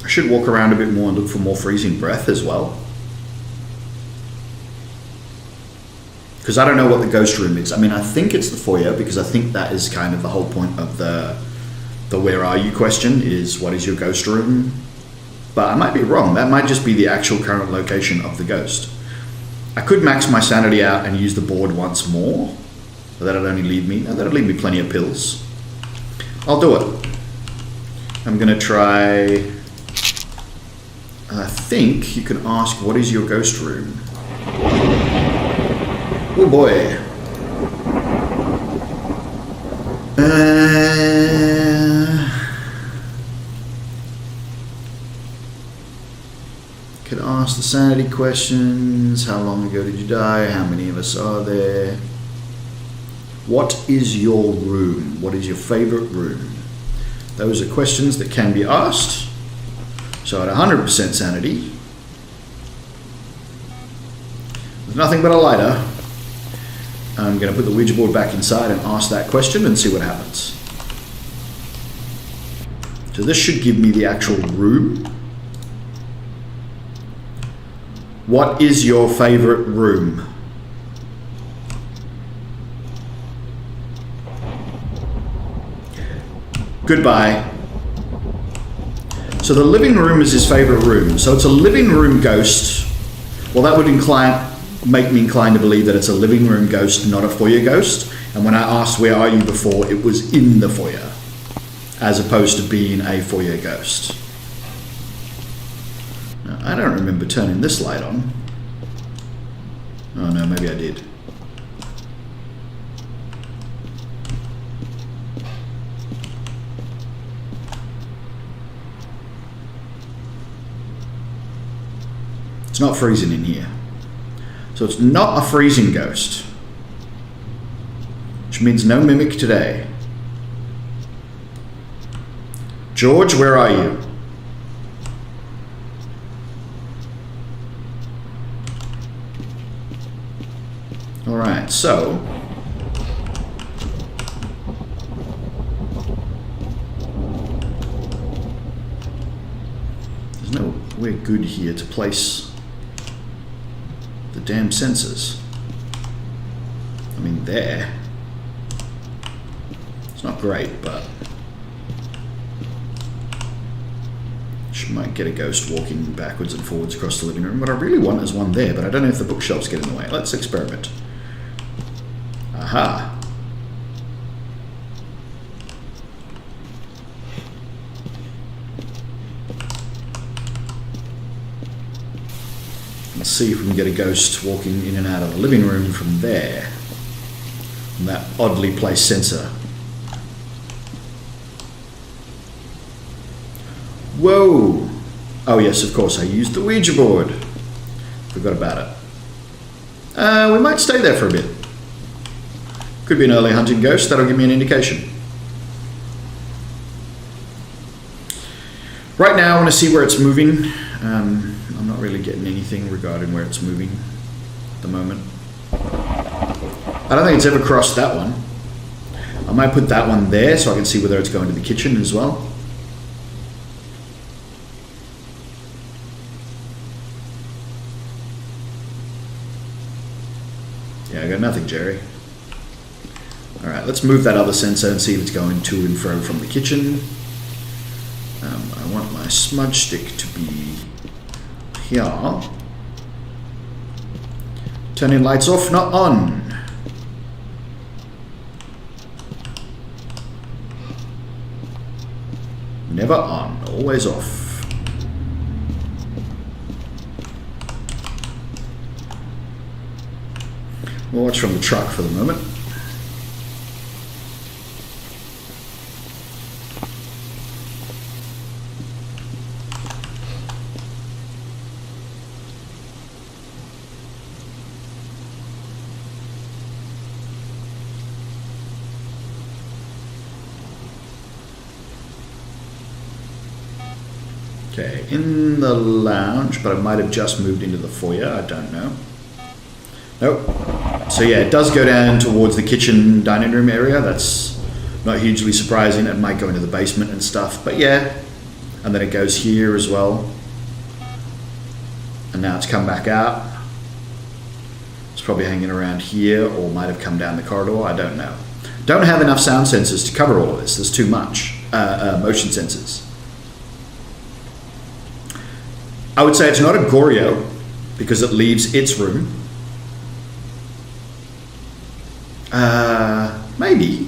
I should walk around a bit more and look for more freezing breath as well. Because I don't know what the ghost room is. I mean, I think it's the foyer, because I think that is kind of the whole point of the where are you question, is what is your ghost room? But I might be wrong. That might just be the actual current location of the ghost. I could max my sanity out and use the board once more. But that'd only leave me, that'd leave me plenty of pills. I'll do it. I'm gonna try, I think you can ask, what is your ghost room? Oh boy. Could ask the sanity questions. How long ago did you die? How many of us are there? What is your room? What is your favorite room? Those are questions that can be asked. So at 100% sanity, with nothing but a lighter, I'm going to put the Ouija board back inside and ask that question and see what happens. So this should give me the actual room. What is your favorite room? Goodbye. So the living room is his favorite room. So it's a living room ghost. Well, that would make me inclined to believe that it's a living room ghost, not a foyer ghost. And when I asked where are you before, it was in the foyer, as opposed to being a foyer ghost. Now, I don't remember turning this light on. Oh no, maybe I did. It's not freezing in here. So it's not a freezing ghost, which means no mimic today. George, where are you? All right, so there's nowhere good here to place the damn sensors. I mean, there. It's not great, but she might get a ghost walking backwards and forwards across the living room. What I really want is one there, but I don't know if the bookshelves get in the way. Let's experiment. Aha. Let's see if we can get a ghost walking in and out of the living room from there. From that oddly placed sensor. Whoa! Oh yes, of course, I used the Ouija board. Forgot about it. We might stay there for a bit. Could be an early hunting ghost, that'll give me an indication. Right now I want to see where it's moving. I'm not really getting anything regarding where it's moving at the moment. I don't think it's ever crossed that one. I might put that one there so I can see whether it's going to the kitchen as well. Yeah, I got nothing, Jerry. Alright, let's move that other sensor and see if it's going to and fro from the kitchen. I want my smudge stick to be here. Turning lights off, not on. Never on, always off. We'll watch from the truck for the moment. Okay, in the lounge, but I might have just moved into the foyer, I don't know. Nope. So yeah, it does go down towards the kitchen dining room area. That's not hugely surprising. It might go into the basement and stuff, but yeah, And then it goes here as well. And now it's come back out. It's probably hanging around here, or might have come down the corridor. I don't know. Don't have enough sound sensors to cover all of this. There's too much motion sensors. I would say it's not a Goryo because it leaves its room. Maybe.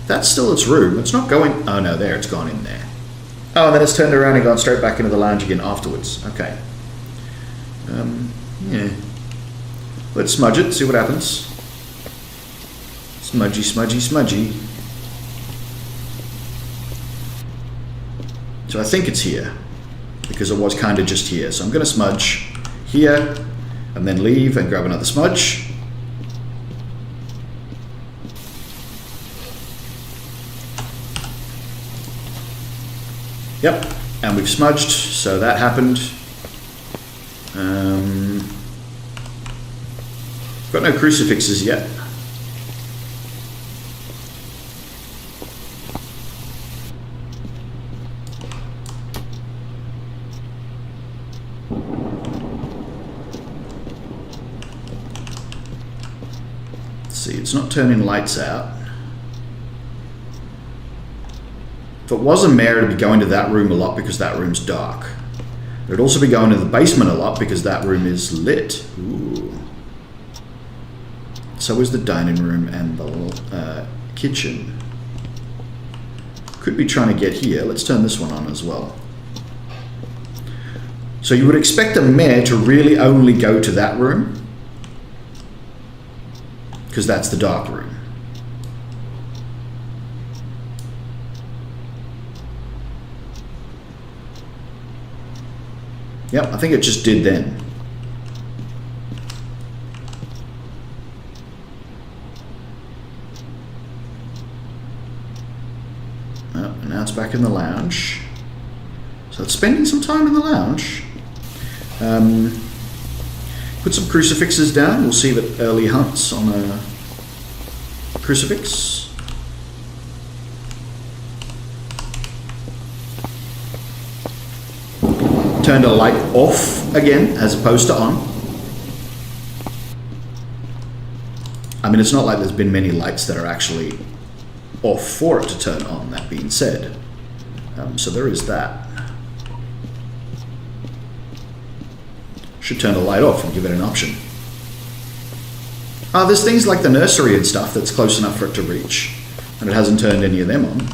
That's still its room. It's not going... Oh no, there, it's gone in there. Oh, and then it's turned around and gone straight back into the lounge again afterwards. Okay. Yeah. Let's smudge it, see what happens. Smudgy, smudgy, smudgy. So I think it's here, because it was kind of just here. So I'm going to smudge here, and then leave and grab another smudge. Yep, and we've smudged, so that happened. Got no crucifixes yet. Let's see, it's not turning lights out. If it was a mare, it'd be going to that room a lot because that room's dark. It'd also be going to the basement a lot because that room is lit. Ooh. So is the dining room and the kitchen. Could be trying to get here. Let's turn this one on as well. So you would expect a mare to really only go to that room because that's the dark room. Yep, I think it just did then. Oh, and now it's back in the lounge. So it's spending some time in the lounge. Put some crucifixes down. We'll see that early hunts on a crucifix. Turned a light off again as opposed to on. I mean, it's not like there's been many lights that are actually off for it to turn on, that being said. So there is that. Should turn the light off and give it an option. There's things like the nursery and stuff that's close enough for it to reach, and it hasn't turned any of them on.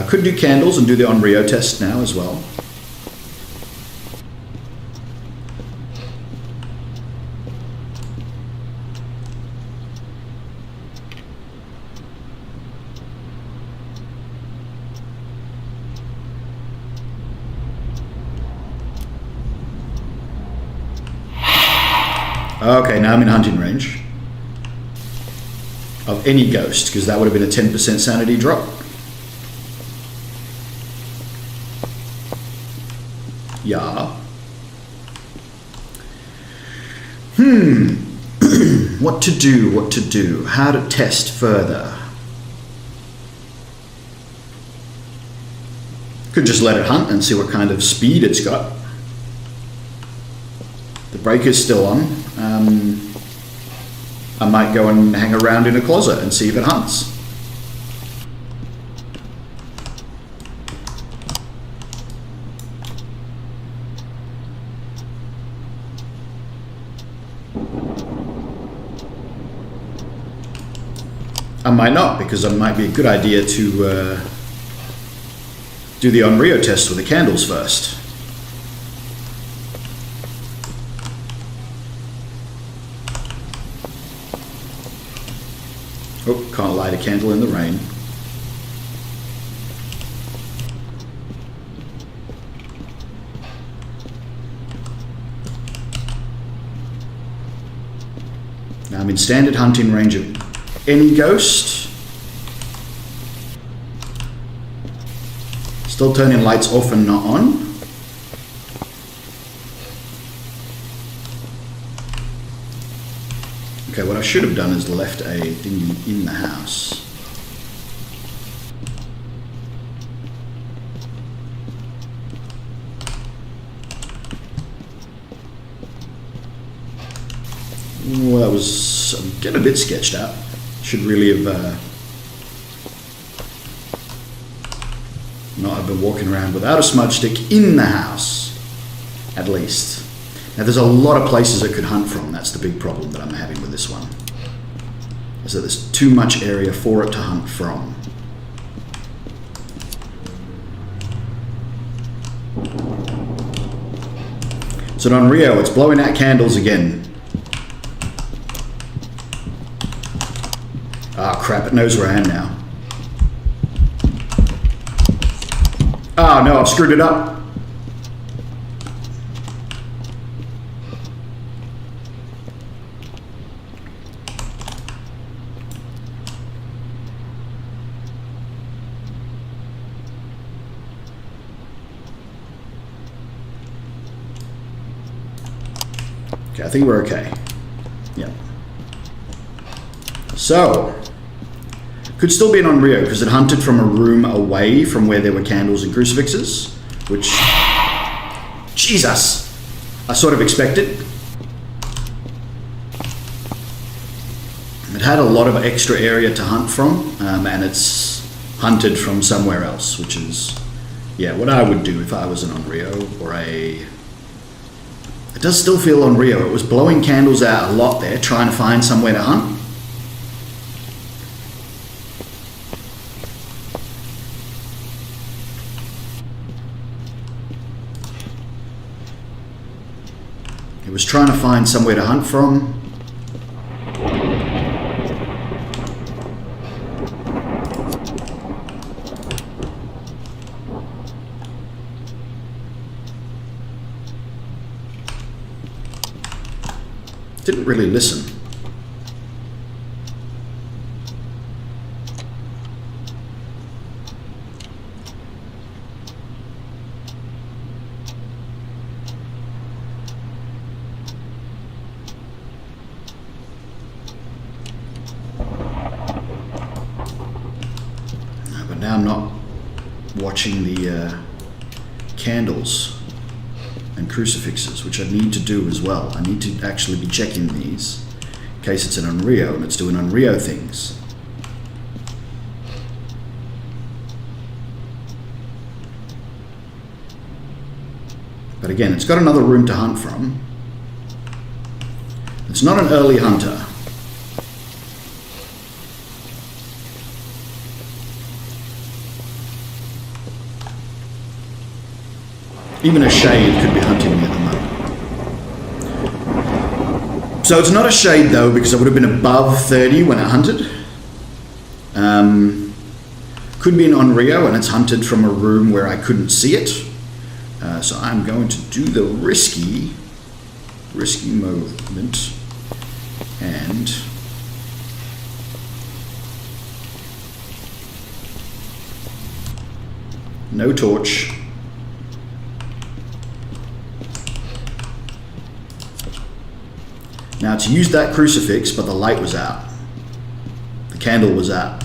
Could do candles and do the on-Rio test now as well. Okay, now I'm in hunting range of any ghost, because that would have been a 10% sanity drop. Yeah. What to do, how to test further. Could just let it hunt and see what kind of speed it's got. The breaker's still on. I might go and hang around in a closet and see if it hunts. I might not, because it might be a good idea to do the on-Rio test with the candles first. Oh, can't light a candle in the rain. Now I'm in standard hunting range of any ghost. Still turning lights off and not on. Okay, what I should have done is left a thingy in the house. that was... I'm getting a bit sketched out. Should really have... not have been walking around without a smudge stick in the house, at least. Now there's a lot of places it could hunt from. That's the big problem that I'm having with this one. Is that there's too much area for it to hunt from. So on Rio, it's blowing out candles again. Ah, crap, it knows where I am now. Oh no, I've screwed it up. Okay, I think we're okay. Yeah. So, could still be an on Rio because it hunted from a room away from where there were candles and crucifixes, which, Jesus, I sort of expected. It had a lot of extra area to hunt from, and it's hunted from somewhere else, which is, yeah, what I would do if I was an on Rio or a... It does still feel on Rio. It was blowing candles out a lot there, trying to find somewhere to hunt. It was trying to find somewhere to hunt from. Didn't really listen. But now I'm not watching the candles and crucifixes, which I need to do as well. I need to actually be checking these in case it's an Unrio and it's doing Unrio things. But again, it's got another room to hunt from. It's not an early hunter. Even a shade could be hunting me at the moment. So it's not a shade though, because I would have been above 30 when I hunted. Could be an Onryo and it's hunted from a room where I couldn't see it. So I'm going to do the risky movement and no torch. Now it's used that crucifix, but the light was out. The candle was out.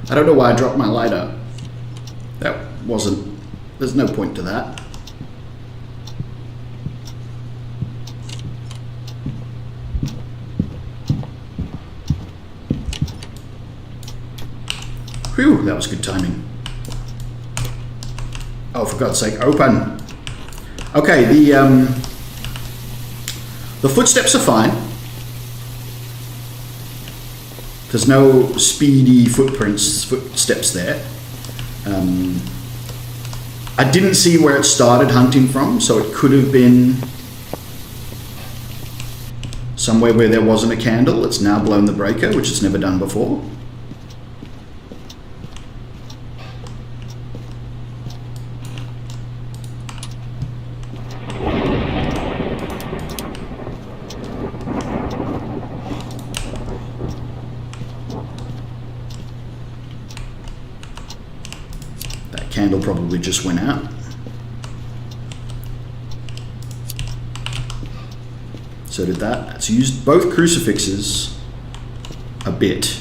I don't know why I dropped my lighter. That wasn't, there's no point to that. Whew, that was good timing. Oh, for God's sake, open. Okay, the footsteps are fine. There's no speedy footsteps there. I didn't see where it started hunting from, so it could have been somewhere where there wasn't a candle. It's now blown the breaker, which it's never done before. Candle probably just went out. So did that. It's used both crucifixes a bit.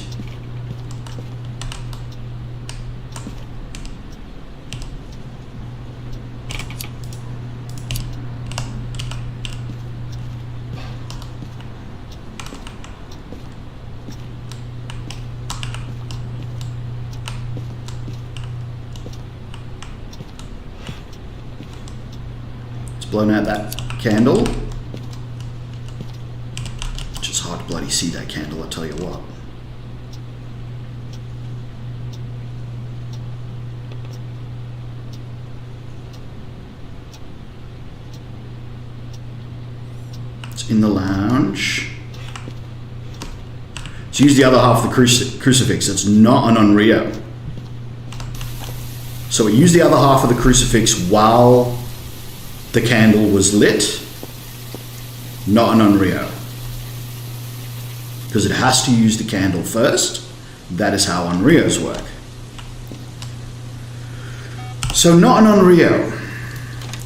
blown out that candle. It's just hard to bloody see that candle, I tell you what. It's in the lounge. It's used the other half of the crucifix. It's not an Unrio. So it used the other half of the crucifix while the candle was lit, not an Unrio. Because it has to use the candle first. That is how Unrios work. So not an Unrio.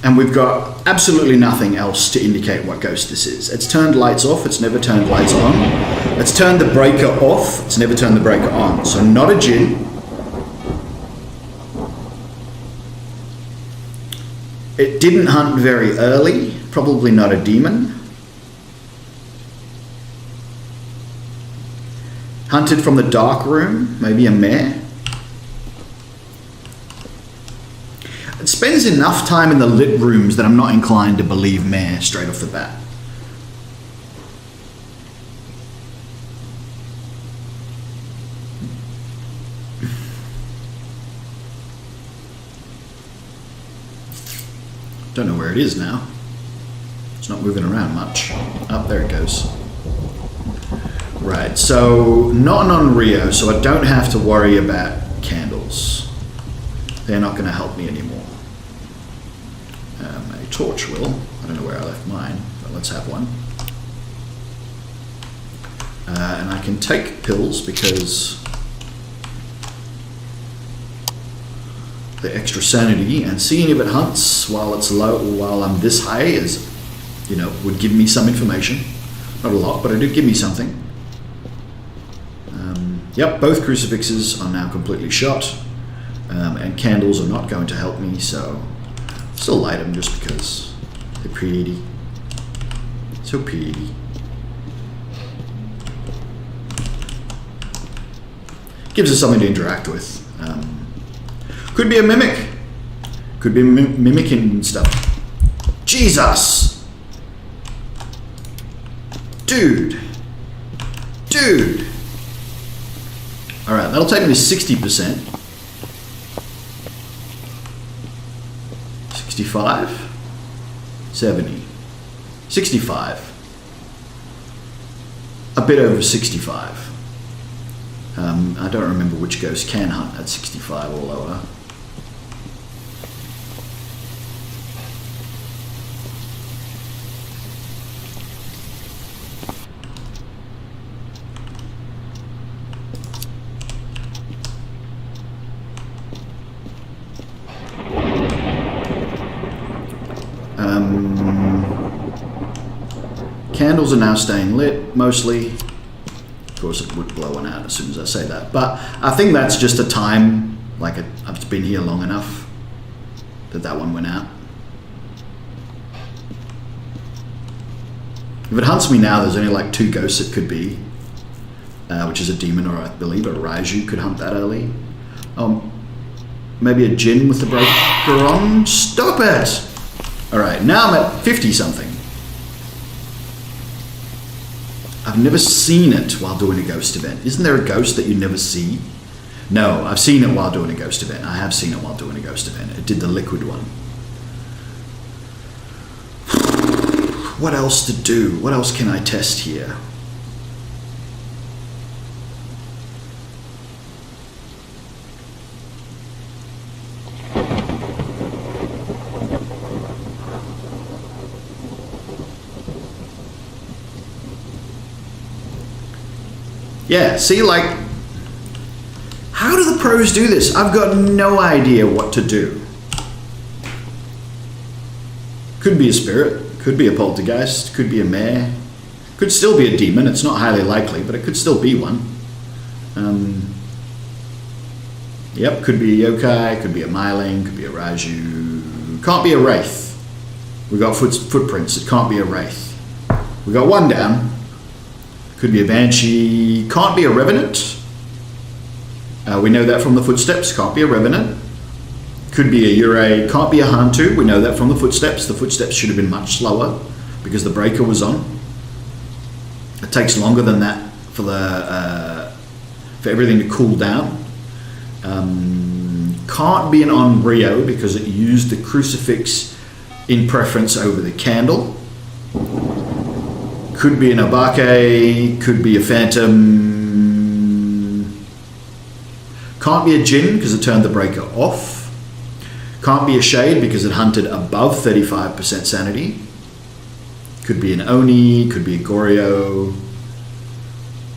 And we've got absolutely nothing else to indicate what ghost this is. It's turned lights off, it's never turned lights on. It's turned the breaker off, it's never turned the breaker on. So not a djinn. It didn't hunt very early, probably not a demon. Hunted from the dark room, maybe a mare. It spends enough time in the lit rooms that I'm not inclined to believe mare straight off the bat. Don't know where it is now. It's not moving around much. Oh, there it goes. Right, so not an Unrio, so I don't have to worry about candles. They're not going to help me anymore. A torch will. I don't know where I left mine, but let's have one. And I can take pills because the extra sanity, and seeing if it hunts while it's low, while I'm this high is, you know, would give me some information. Not a lot, but it did give me something. Yep, both crucifixes are now completely shot, and candles are not going to help me, so still light them just because they're pretty. So pretty. Gives us something to interact with. Could be a mimic. Could be mimicking stuff. Jesus! Dude. Alright, that'll take me to 60%. 65? 70. 65. A bit over 65. I don't remember which ghost can hunt at 65 or lower. Candles are now staying lit, mostly. Of course, it would blow one out as soon as I say that. But I think that's just a time, like I've been here long enough that one went out. If it hunts me now, there's only like 2 ghosts it could be, which is a demon or I believe a Raiju could hunt that early. Maybe a djinn with the breaker on. Stop it! Alright, now I'm at 50 something. I've never seen it while doing a ghost event. Isn't there a ghost that you never see? No, I've seen it while doing a ghost event. I have seen it while doing a ghost event. It did the liquid one. What else to do? What else can I test here? Yeah, see, like, how do the pros do this? I've got no idea what to do. Could be a spirit, could be a poltergeist, could be a mare, could still be a demon. It's not highly likely, but it could still be one. Yep, could be a yokai, could be a myling, could be a Raiju. Can't be a wraith. We've got footprints, it can't be a wraith. We got one down. Could be a banshee, can't be a revenant. We know that from the footsteps, can't be a revenant. Could be a Ure, can't be a Hantu. We know that from the footsteps. The footsteps should have been much slower because the breaker was on. It takes longer than that for everything to cool down. Can't be an Onryo because it used the crucifix in preference over the candle. Could be an Obake, could be a Phantom. Can't be a Jinn because it turned the breaker off. Can't be a Shade because it hunted above 35% sanity. Could be an Oni, could be a Goryo.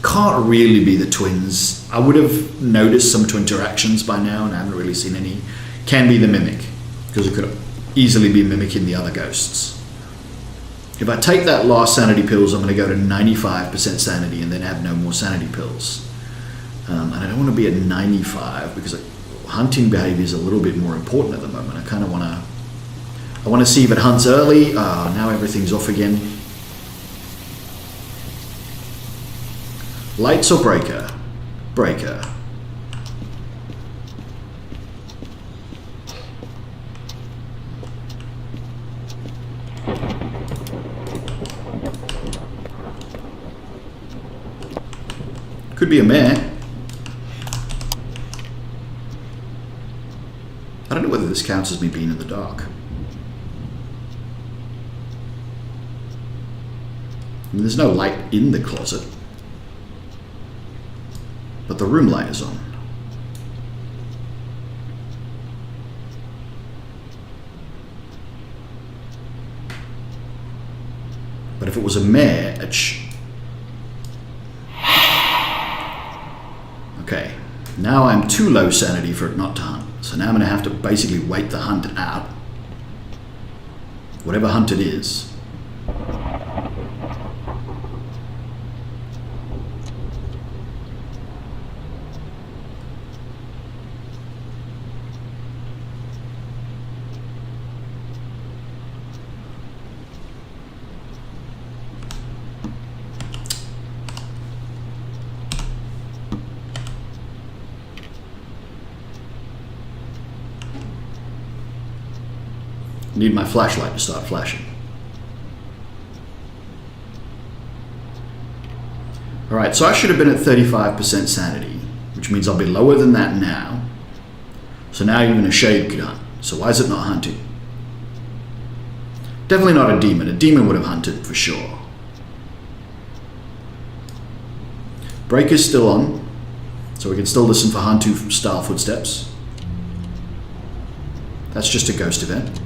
Can't really be the twins. I would have noticed some twin interactions by now and I haven't really seen any. Can be the Mimic because it could easily be mimicking the other ghosts. If I take that last sanity pills, I'm going to go to 95% sanity and then have no more sanity pills. And I don't want to be at 95 because hunting behavior is a little bit more important at the moment. I kind of want to see if it hunts early. Now everything's off again. Lights or breaker? Breaker. Could be a mare. I don't know whether this counts as me being in the dark. I mean, there's no light in the closet, but the room light is on. But if it was a mare, okay, now I'm too low sanity for it not to hunt. So now I'm going to have to basically wait the hunt out. Whatever hunt it is. Need my flashlight to start flashing. Alright, so I should have been at 35% sanity, which means I'll be lower than that now. So now even a Shade could hunt. So why is it not hunting? Definitely not a demon. A demon would have hunted for sure. Breaker's still on, so we can still listen for Hantu style footsteps. That's just a ghost event.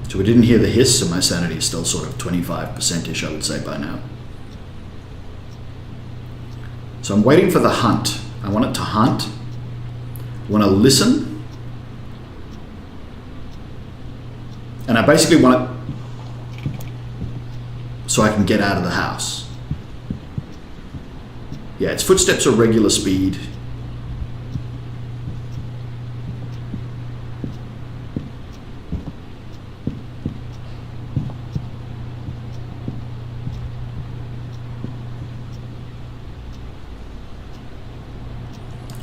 So we didn't hear the hiss, so my sanity is still sort of 25%-ish, I would say, by now. So I'm waiting for the hunt. I want it to hunt. I want to listen. And I basically want it so I can get out of the house. Yeah, its footsteps are regular speed.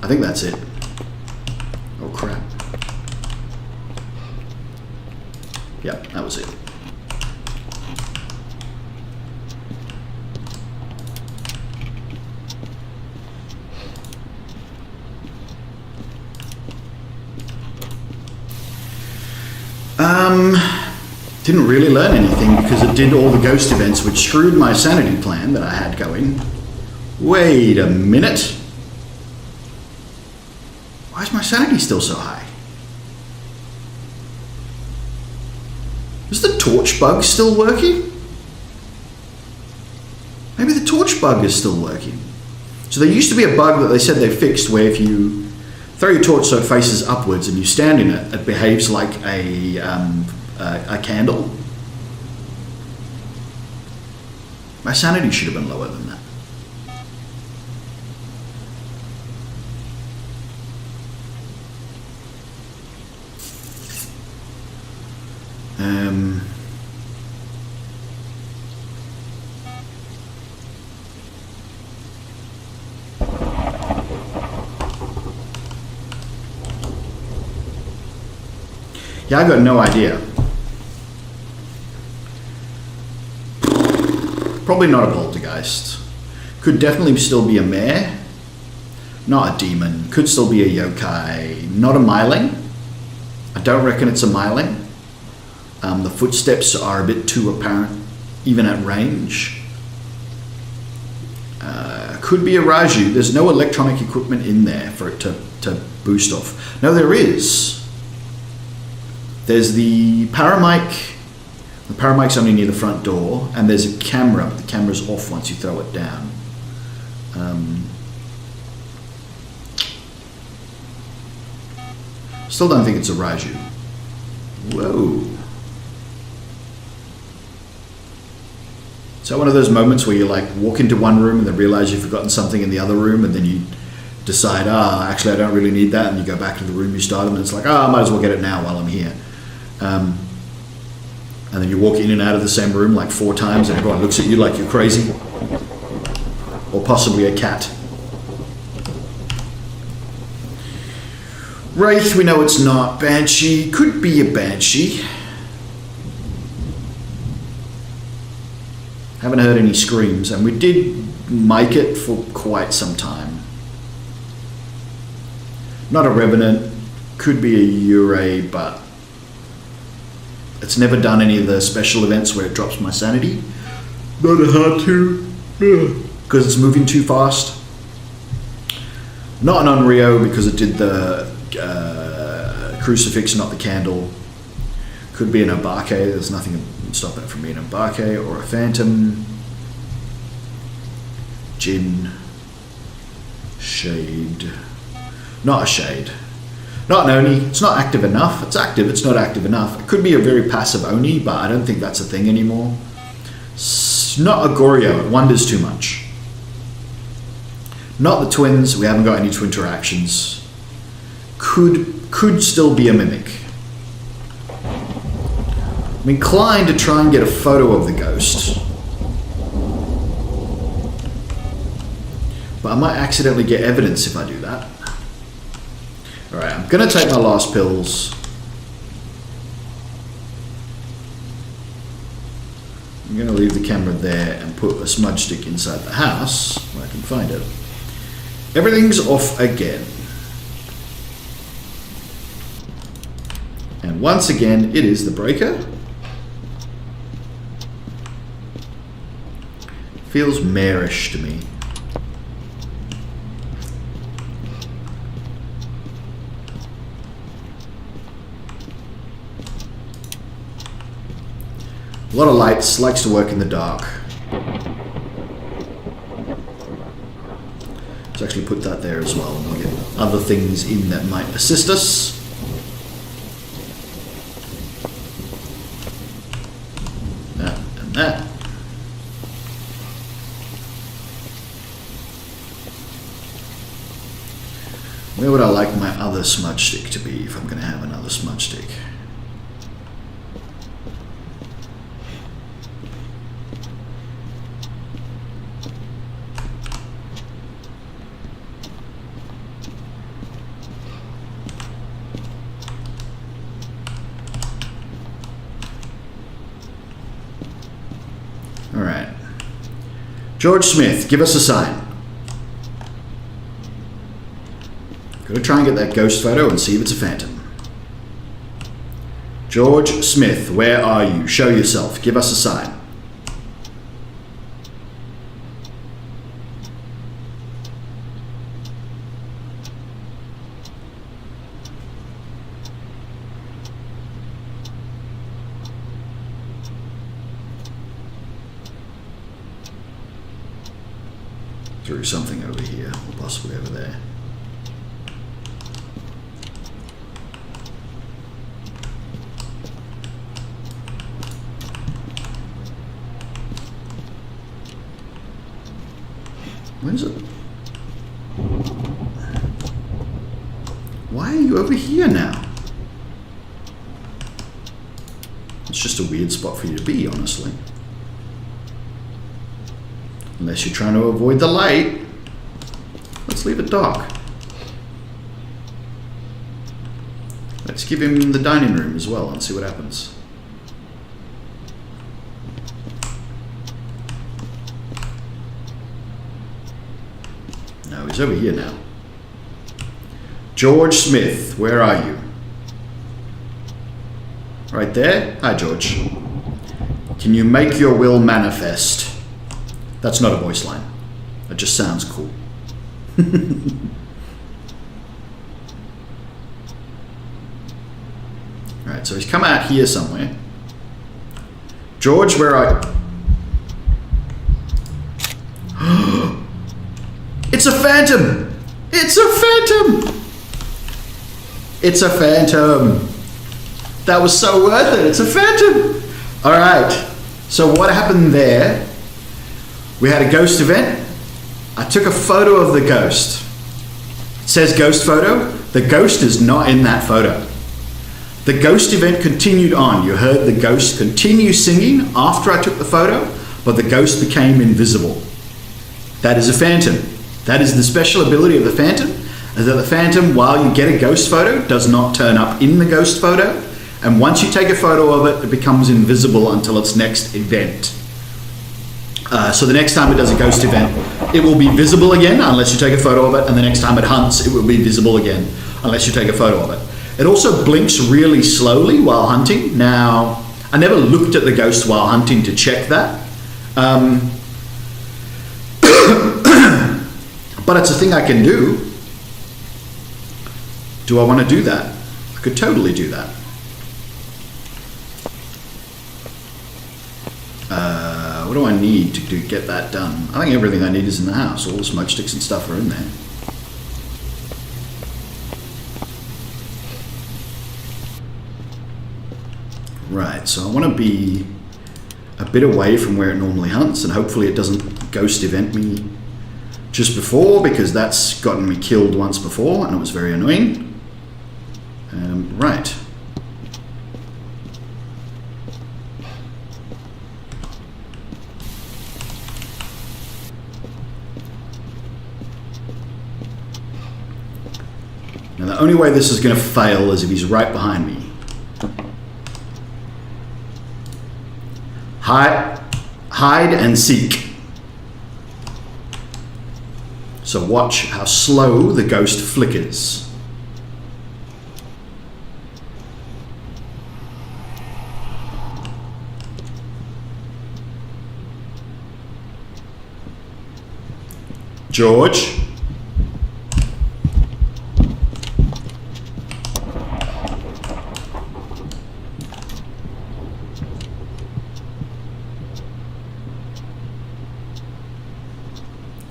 I think that's it. Oh crap. Yep, that was it. Didn't really learn anything because it did all the ghost events which screwed my sanity plan that I had going. Wait a minute. Why is my sanity still so high? Is the torch bug still working? Maybe the torch bug is still working. So there used to be a bug that they said they fixed where if you throw your torch so it faces upwards and you stand in it, it behaves like a candle. My sanity should have been lower than that. Yeah, I got no idea. Probably not a poltergeist. Could definitely still be a mare. Not a demon. Could still be a yokai. Not a myling. I don't reckon it's a myling. The footsteps are a bit too apparent, even at range. Could be a Raju. There's no electronic equipment in there for it to boost off. No, there is. There's the paramic. The paramic's only near the front door, and there's a camera, but the camera's off once you throw it down. Still don't think it's a Raju. Whoa. So one of those moments where you like walk into one room and then realize you've forgotten something in the other room, and then you decide, actually I don't really need that, and you go back to the room you started, and it's like, I might as well get it now while I'm here. And then you walk in and out of the same room like 4 times, and everyone looks at you like you're crazy. Or possibly a cat. Wraith, we know it's not. Banshee, could be a Banshee. Haven't heard any screams, and we did mic it for quite some time. Not a Revenant, could be a Ure, but it's never done any of the special events where it drops my sanity. Not a hard to, because it's moving too fast. Not an Onryo because it did the crucifix, not the candle. Could be an Obake. There's nothing stopping it from being an Obake or a Phantom. Jinn. Shade. Not a Shade. Not an Oni. It's not active enough. It's active. It's not active enough. It could be a very passive Oni, but I don't think that's a thing anymore. Not a Goryo. It wonders too much. Not the twins. We haven't got any twin interactions. Could still be a Mimic. I'm inclined to try and get a photo of the ghost. But I might accidentally get evidence if I do that. Alright, I'm going to take my last pills. I'm going to leave the camera there and put a smudge stick inside the house where I can find it. Everything's off again. And once again, it is the breaker. Feels marish to me. A lot of lights, likes to work in the dark. Let's actually put that there as well, and we'll get other things in that might assist us. That and that. Where would I like my other smudge stick to be if I'm going to have another smudge stick? All right. George Smith, give us a sign. Gotta try and get that ghost photo and see if it's a phantom. George Smith, where are you? Show yourself. Give us a sign. Through something over here, or possibly over there. Where is it? Why are you over here now? It's just a weird spot for you to be, honestly. Unless you're trying to avoid the light. Let's leave it dark. Let's give him the dining room as well and see what happens. No, he's over here now. George Smith, where are you? Right there? Hi, George. Can you make your will manifest? That's not a voice line. It just sounds cool. Alright, so he's come out here somewhere. George, where are you? It's a phantom! It's a phantom! It's a phantom! That was so worth it. It's a phantom! Alright, so what happened there? We had a ghost event. I took a photo of the ghost. It says ghost photo. The ghost is not in that photo. The ghost event continued on. You heard the ghost continue singing after I took the photo, but the ghost became invisible. That is a phantom. That is the special ability of the phantom, is that the phantom, while you get a ghost photo, does not turn up in the ghost photo, and once you take a photo of it, it becomes invisible until its next event. So the next time it does a ghost event, it will be visible again unless you take a photo of it, and the next time it hunts, it will be visible again unless you take a photo of it. It also blinks really slowly while hunting. Now, I never looked at the ghost while hunting to check that. But it's a thing I can do. Do I want to do that? I could totally do that. What do I need to get that done? I think everything I need is in the house. All the smoke sticks and stuff are in there. Right, so I want to be a bit away from where it normally hunts, and hopefully it doesn't ghost event me just before, because that's gotten me killed once before and it was very annoying. Right. Now the only way this is going to fail is if he's right behind me. Hide and seek. So watch how slow the ghost flickers. George.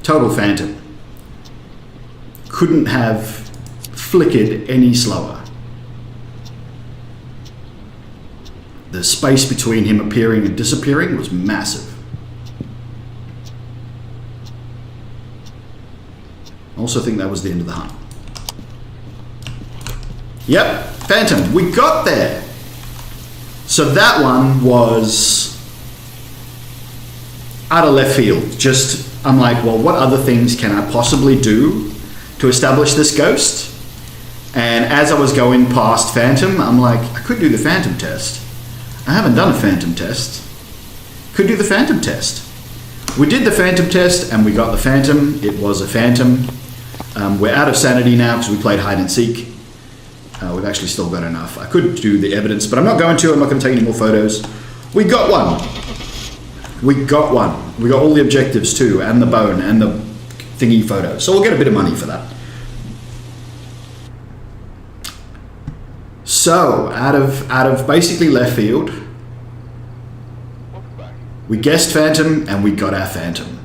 Total phantom. Couldn't have flickered any slower. The space between him appearing and disappearing was massive. I also think that was the end of the hunt. Yep, phantom, we got there. So that one was out of left field. Just, I'm like, well, what other things can I possibly do to establish this ghost? And as I was going past phantom, I'm like, I could do the phantom test. I haven't done a phantom test. Could do the phantom test. We did the phantom test and we got the phantom. It was a phantom. We're out of sanity now because we played hide and seek. We've actually still got enough. I could do the evidence, but I'm not going to. I'm not going to take any more photos. We got one. We got one. We got all the objectives too, and the bone, and the thingy photo. So we'll get a bit of money for that. So, out of basically left field, we guessed phantom, and we got our phantom.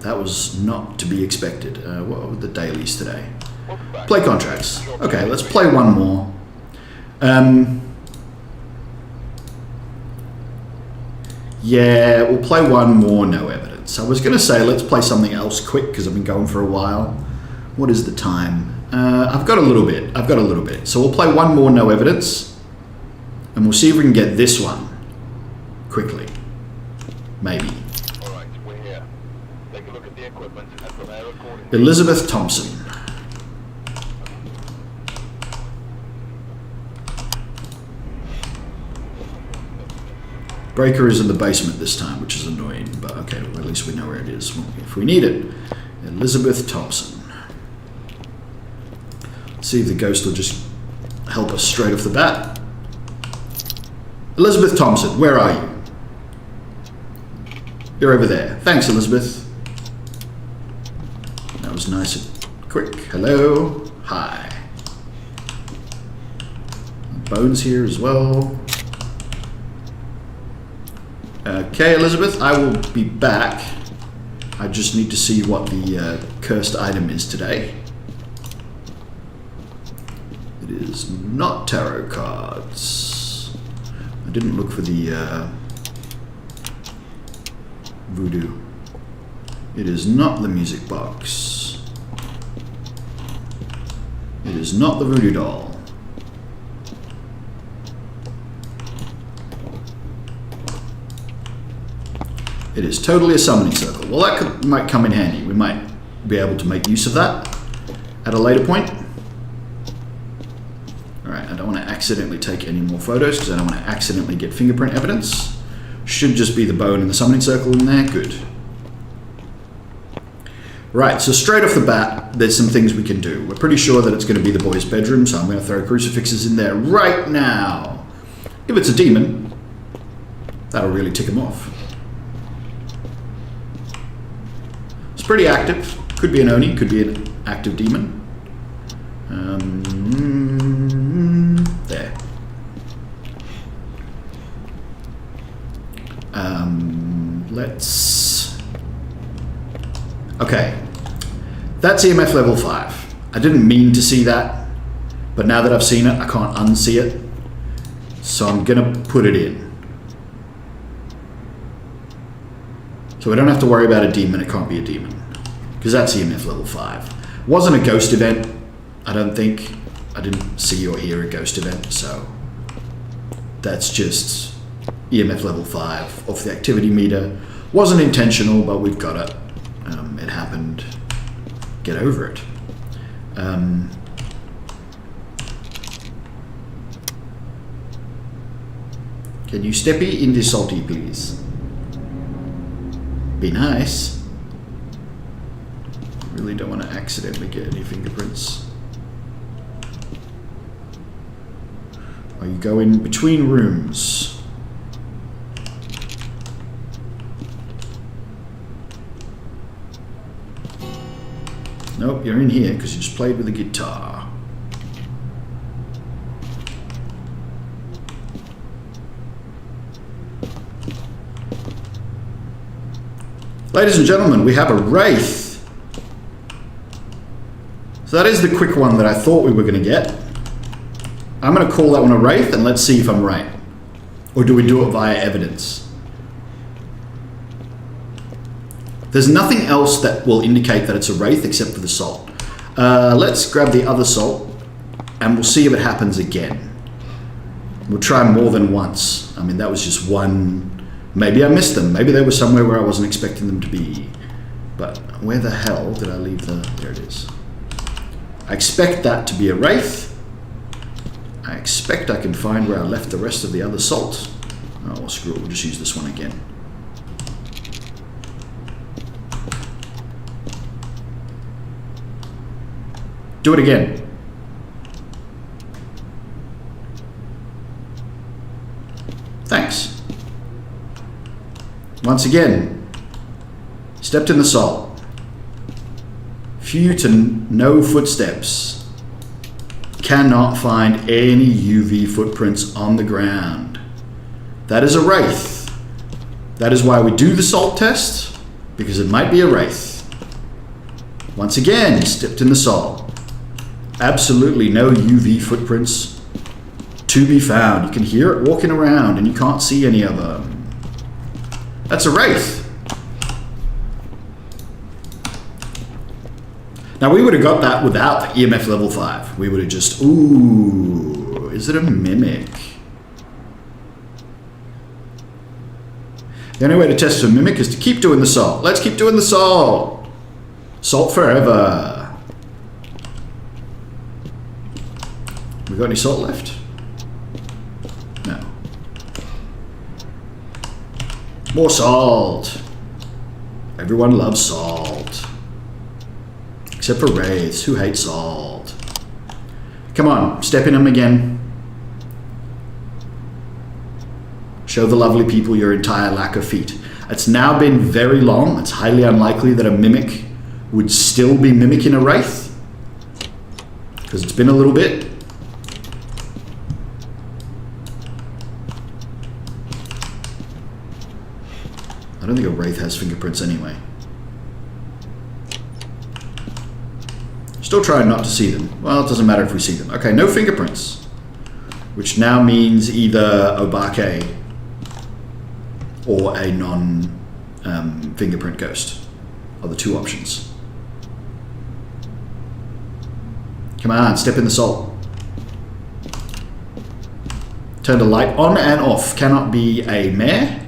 That was not to be expected. What were the dailies today? Play contracts. Okay, let's play one more. Yeah, we'll play one more, no evidence. I was going to say let's play something else quick because I've been going for a while. What is the time? I've got a little bit. So we'll play one more, no evidence. And we'll see if we can get this one quickly. Maybe. All right, we're here. Take a look at the equipment and prepare accordingly. Elizabeth Thompson. Breaker is in the basement this time, which is annoying, but okay, well, at least we know where it is if we need it. Elizabeth Thompson. Let's see if the ghost will just help us straight off the bat. Elizabeth Thompson, where are you? You're over there. Thanks, Elizabeth. That was nice and quick. Hello. Hi. Bones here as well. Okay, Elizabeth, I will be back. I just need to see what the cursed item is today. It is not tarot cards. I didn't look for the voodoo. It is not the music box. It is not the voodoo doll. It is totally a summoning circle. Well, that might come in handy. We might be able to make use of that at a later point. Alright, I don't want to accidentally take any more photos because I don't want to accidentally get fingerprint evidence. Should just be the bone and the summoning circle in there. Good. Right, so straight off the bat, there's some things we can do. We're pretty sure that it's going to be the boys' bedroom, so I'm going to throw crucifixes in there right now. If it's a demon, that'll really tick him off. Pretty active. Could be an Oni, could be an active demon. There. Let's... Okay. That's EMF level 5. I didn't mean to see that, but now that I've seen it, I can't unsee it. So I'm gonna put it in. So we don't have to worry about a demon, it can't be a demon. Because that's EMF level 5. Wasn't a ghost event, I don't think. I didn't see or hear a ghost event, so that's just EMF level 5 off the activity meter. Wasn't intentional, but we've got it. It happened. Get over it. Can you steppy into salty, please? Be nice. Really don't want to accidentally get any fingerprints. Are you going between rooms? Nope, you're in here because you just played with the guitar. Ladies and gentlemen, we have a wraith. So that is the quick one that I thought we were going to get. I'm going to call that one a wraith and let's see if I'm right. Or do we do it via evidence? There's nothing else that will indicate that it's a wraith except for the salt. Let's grab the other salt and we'll see if it happens again. We'll try more than once. I mean, that was just one. Maybe I missed them. Maybe they were somewhere where I wasn't expecting them to be. But where the hell did I leave the... There it is. I expect that to be a wraith. I expect I can find where I left the rest of the other salt. Oh, well, screw it. We'll just use this one again. Do it again. Thanks. Once again, stepped in the salt. Few to no footsteps. Cannot find any UV footprints on the ground. That is a wraith. That is why we do the salt test, because it might be a wraith. Once again, stepped in the salt. Absolutely no UV footprints to be found. You can hear it walking around and you can't see any of them. That's a wraith. Now we would have got that without the EMF level 5. We would have just, ooh, is it a mimic? The only way to test for mimic is to keep doing the salt. Let's keep doing the salt. Salt forever. We got any salt left? No. More salt. Everyone loves salt. Except for wraiths, who hate salt. Come on, step in them again. Show the lovely people your entire lack of feet. It's now been very long. It's highly unlikely that a mimic would still be mimicking a wraith. Because it's been a little bit. I don't think a wraith has fingerprints anyway. Still trying not to see them. Well, it doesn't matter if we see them. Okay, no fingerprints. Which now means either Obake or a non-fingerprint ghost are the two options. Come on, step in the salt. Turn the light on and off. Cannot be a mare.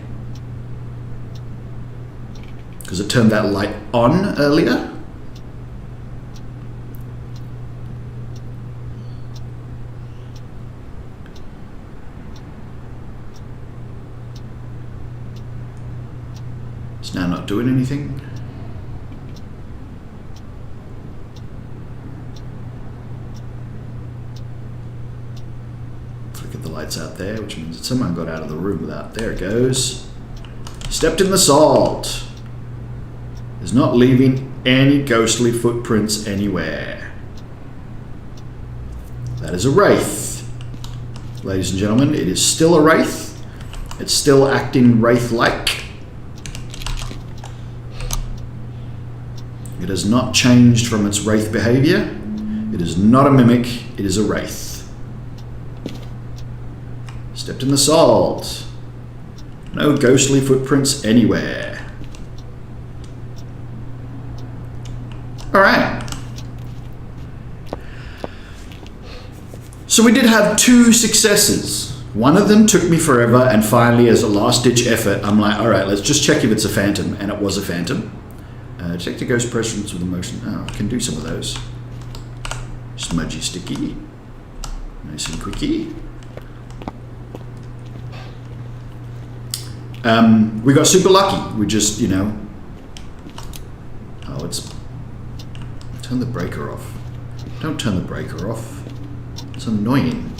Because it turned that light on earlier. It's now not doing anything. Flicker the lights out there, which means that someone got out of the room without. There it goes. Stepped in the salt. Is not leaving any ghostly footprints anywhere. That is a wraith. Ladies and gentlemen, it is still a wraith. It's still acting wraith-like. It has not changed from its wraith behavior. It is not a mimic, it is a wraith. Stepped in the salt. No ghostly footprints anywhere. Alright. So we did have 2 successes. One of them took me forever, and finally, as a last-ditch effort, I'm like, alright, let's just check if it's a phantom. And it was a phantom. Check the ghost presence with emotion. Oh, I can do some of those. Smudgy sticky. Nice and quickie. We got super lucky. We just, you know... Oh, it's... Turn the breaker off. Don't turn the breaker off. It's annoying.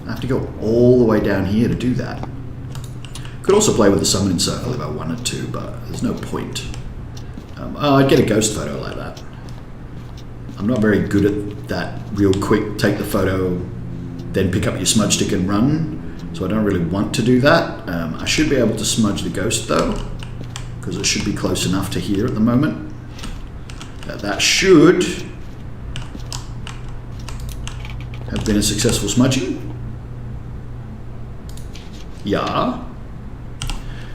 I have to go all the way down here to do that. Could also play with the summoning circle if I wanted to, but there's no point. I'd get a ghost photo like that. I'm not very good at that real quick, take the photo, then pick up your smudge stick and run, so I don't really want to do that. I should be able to smudge the ghost though, because it should be close enough to here at the moment. That should have been a successful smudging. Yeah.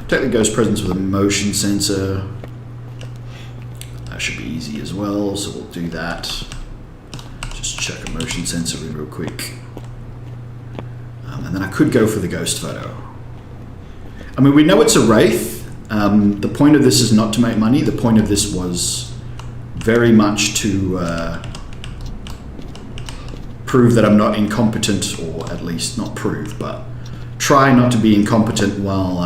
Take the ghost presence with a motion sensor. That should be easy as well, so we'll do that. Just chuck a motion sensor in real quick. And then I could go for the ghost photo. I mean, we know it's a wraith. The point of this is not to make money. The point of this was very much to prove that I'm not incompetent, or at least not prove, but try not to be incompetent while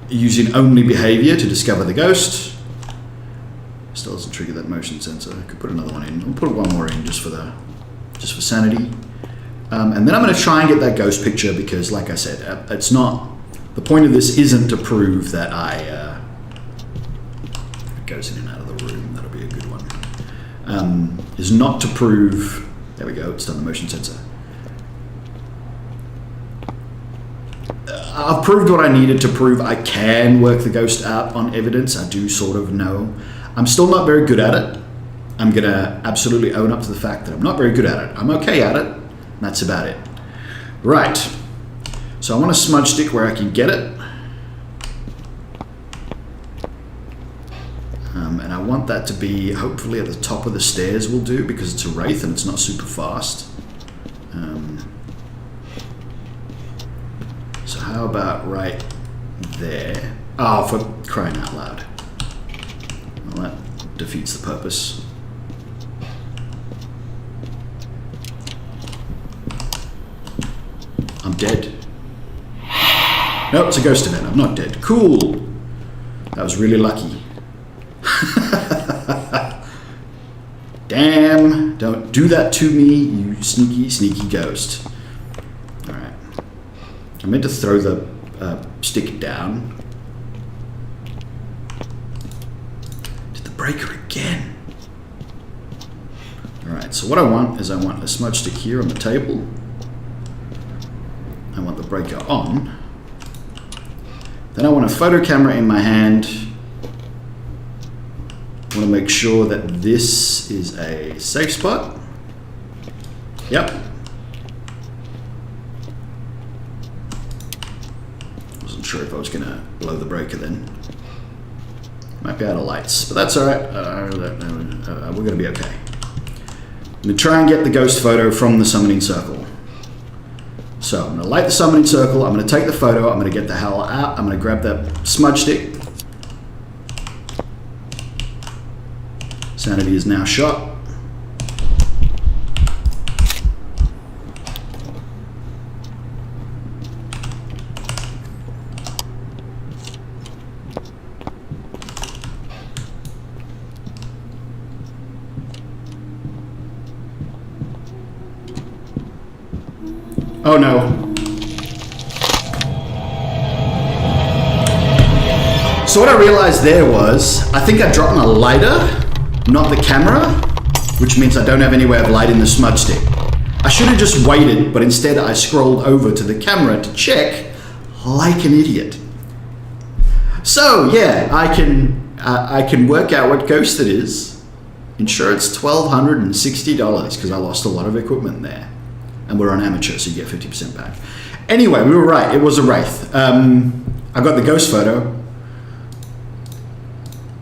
using only behavior to discover the ghost. Still doesn't trigger that motion sensor. I could put another one in. I'll put one more in just for sanity. And then I'm going to try and get that ghost picture because, like I said, it's not. The point of this isn't to prove that it goes in and out of the room. That'll be a good one. Is not to prove. There we go. It's done the motion sensor. I've proved what I needed to prove. I can work the ghost out on evidence. I do sort of know. I'm still not very good at it. I'm going to absolutely own up to the fact that I'm not very good at it. I'm okay at it. And that's about it. Right. So I want a smudge stick where I can get it. And I want that to be hopefully at the top of the stairs will do because it's a wraith and it's not super fast. So how about right there? Oh, for crying out loud. Well, that defeats the purpose. I'm dead. No, it's a ghost event. I'm not dead. Cool. That was really lucky. Damn. Don't do that to me, you sneaky, sneaky ghost. Alright. I meant to throw the stick down. Did the breaker again. Alright, so what I want is I want a smudge stick here on the table. I want the breaker on. Then I want a photo camera in my hand. I want to make sure that this is a safe spot. Yep. Wasn't sure if I was going to blow the breaker then. Might be out of lights, but that's alright. We're going to be okay. I'm going to try and get the ghost photo from the summoning circle. So I'm going to light the summoning circle, I'm going to take the photo, I'm going to get the hell out, I'm going to grab that smudge stick. Sanity is now shot. Oh no. So what I realized there was, I think I dropped my lighter, not the camera, which means I don't have any way of lighting the smudge stick. I should have just waited, but instead I scrolled over to the camera to check like an idiot. So yeah, I can work out what ghost it is. Insurance $1,260 because I lost a lot of equipment there. And we're on amateur, so you get 50% back. Anyway, we were right. It was a wraith. I got the ghost photo.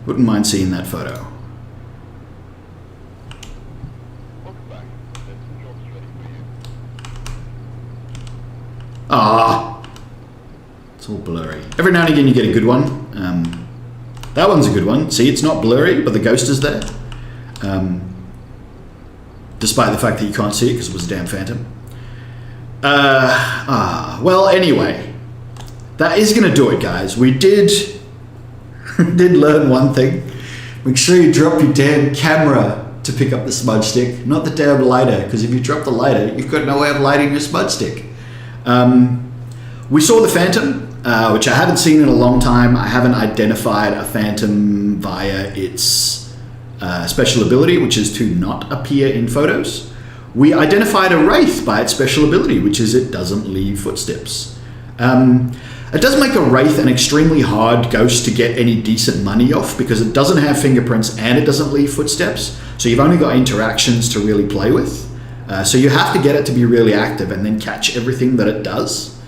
Wouldn't mind seeing that photo. Welcome back. There's jobs ready for you. Ah, it's all blurry. Every now and again you get a good one. That one's a good one. See, it's not blurry, but the ghost is there. Despite the fact that you can't see it because it was a damn phantom. Well, anyway, that is going to do it, guys. We did learn one thing. Make sure you drop your damn camera to pick up the smudge stick, not the damn lighter, because if you drop the lighter, you've got no way of lighting your smudge stick. We saw the phantom, which I haven't seen in a long time. I haven't identified a phantom via its special ability, which is to not appear in photos. We identified a wraith by its special ability, which is it doesn't leave footsteps. It does make a wraith an extremely hard ghost to get any decent money off because it doesn't have fingerprints and it doesn't leave footsteps. So you've only got interactions to really play with. So you have to get it to be really active and then catch everything that it does.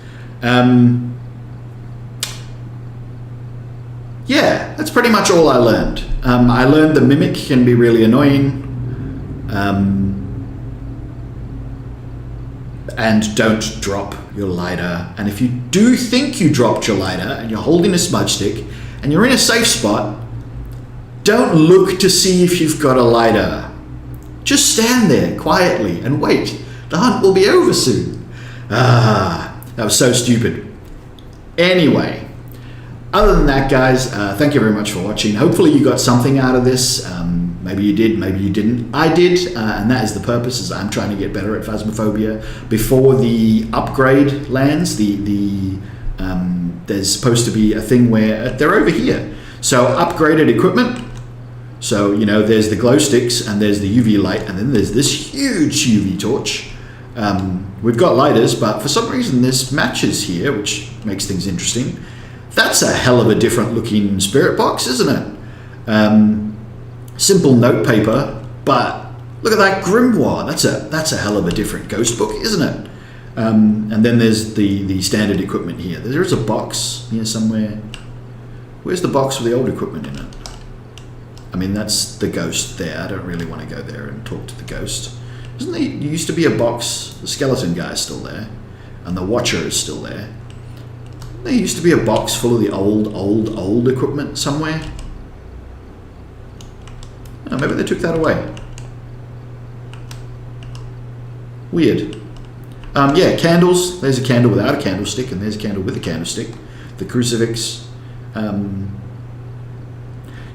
Yeah, that's pretty much all I learned. I learned the mimic can be really annoying. And don't drop your lighter. And if you do think you dropped your lighter and you're holding a smudge stick and you're in a safe spot, don't look to see if you've got a lighter. Just stand there quietly and wait. The hunt will be over soon. That was so stupid. Anyway, other than that, guys, thank you very much for watching. Hopefully you got something out of this. Maybe you did, maybe you didn't. I did, and that is the purpose, is I'm trying to get better at Phasmophobia. Before the upgrade lands, there's supposed to be a thing where they're over here. So upgraded equipment. So, you know, there's the glow sticks and there's the UV light and then there's this huge UV torch. We've got lighters, but for some reason this matches here, which makes things interesting. That's a hell of a different looking spirit box, isn't it? Simple note paper, but look at that grimoire. That's a hell of a different ghost book, isn't it? And then there's the standard equipment here. There is a box here somewhere. Where's the box with the old equipment in it? I mean, that's the ghost there. I don't really want to go there and talk to the ghost. Isn't there used to be a box? The skeleton guy is still there, and the watcher is still there. There used to be a box full of the old equipment somewhere. Oh, maybe they took that away. Weird. Yeah, candles. There's a candle without a candlestick, and there's a candle with a candlestick. The crucifix.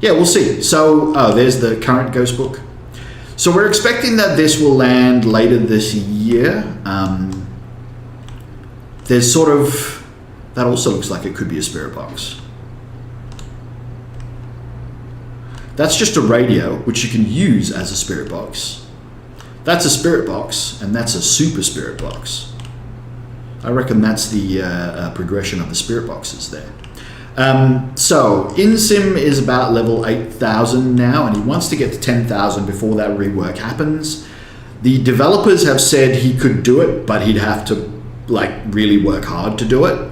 Yeah, we'll see. So, there's the current ghost book. So we're expecting that this will land later this year. There's sort of, that also looks like it could be a spirit box. That's just a radio, which you can use as a spirit box. That's a spirit box, and that's a super spirit box. I reckon that's the progression of the spirit boxes there. So InSim is about level 8,000 now, and he wants to get to 10,000 before that rework happens. The developers have said he could do it, but he'd have to like really work hard to do it.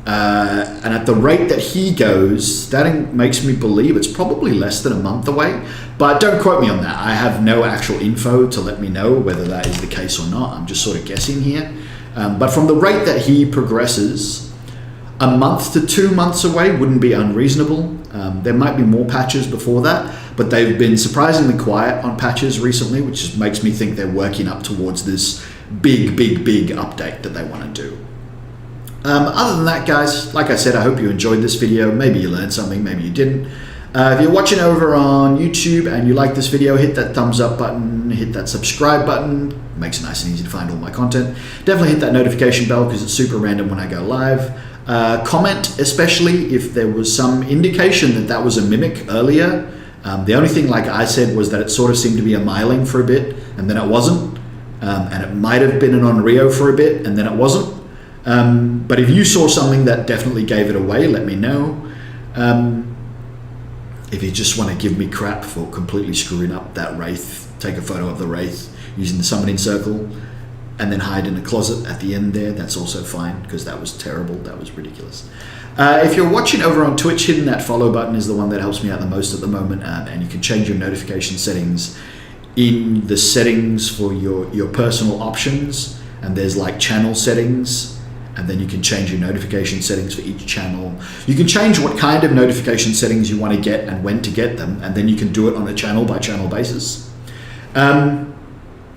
And at the rate that he goes, that makes me believe it's probably less than a month away. But don't quote me on that. I have no actual info to let me know whether that is the case or not. I'm just sort of guessing here. But from the rate that he progresses, a month to 2 months away wouldn't be unreasonable. There might be more patches before that, but they've been surprisingly quiet on patches recently, which just makes me think they're working up towards this big update that they want to do. Other than that, guys, like I said, I hope you enjoyed this video. Maybe you learned something, maybe you didn't. If you're watching over on YouTube and you like this video, hit that thumbs up button, hit that subscribe button. It makes it nice and easy to find all my content. Definitely hit that notification bell because it's super random when I go live. Comment, especially if there was some indication that that was a mimic earlier. The only thing, like I said, was that it sort of seemed to be a Myling for a bit, and then it wasn't. And it might have been an Onryo for a bit, and then it wasn't. But if you saw something that definitely gave it away, let me know. If you just want to give me crap for completely screwing up that Wraith, take a photo of the Wraith using the summoning circle, and then hide in a closet at the end there, that's also fine, because that was terrible, that was ridiculous. If you're watching over on Twitch, hitting that follow button is the one that helps me out the most at the moment, and you can change your notification settings in the settings for your personal options, and there's like channel settings, and then you can change your notification settings for each channel. You can change what kind of notification settings you want to get and when to get them, and then you can do it on a channel by channel basis.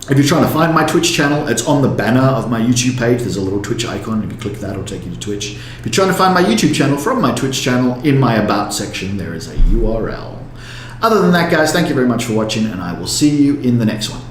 If you're trying to find my Twitch channel, it's on the banner of my YouTube page. There's a little Twitch icon. If you click that, it'll take you to Twitch. If you're trying to find my YouTube channel from my Twitch channel, in my About section, there is a URL. Other than that, guys, thank you very much for watching, and I will see you in the next one.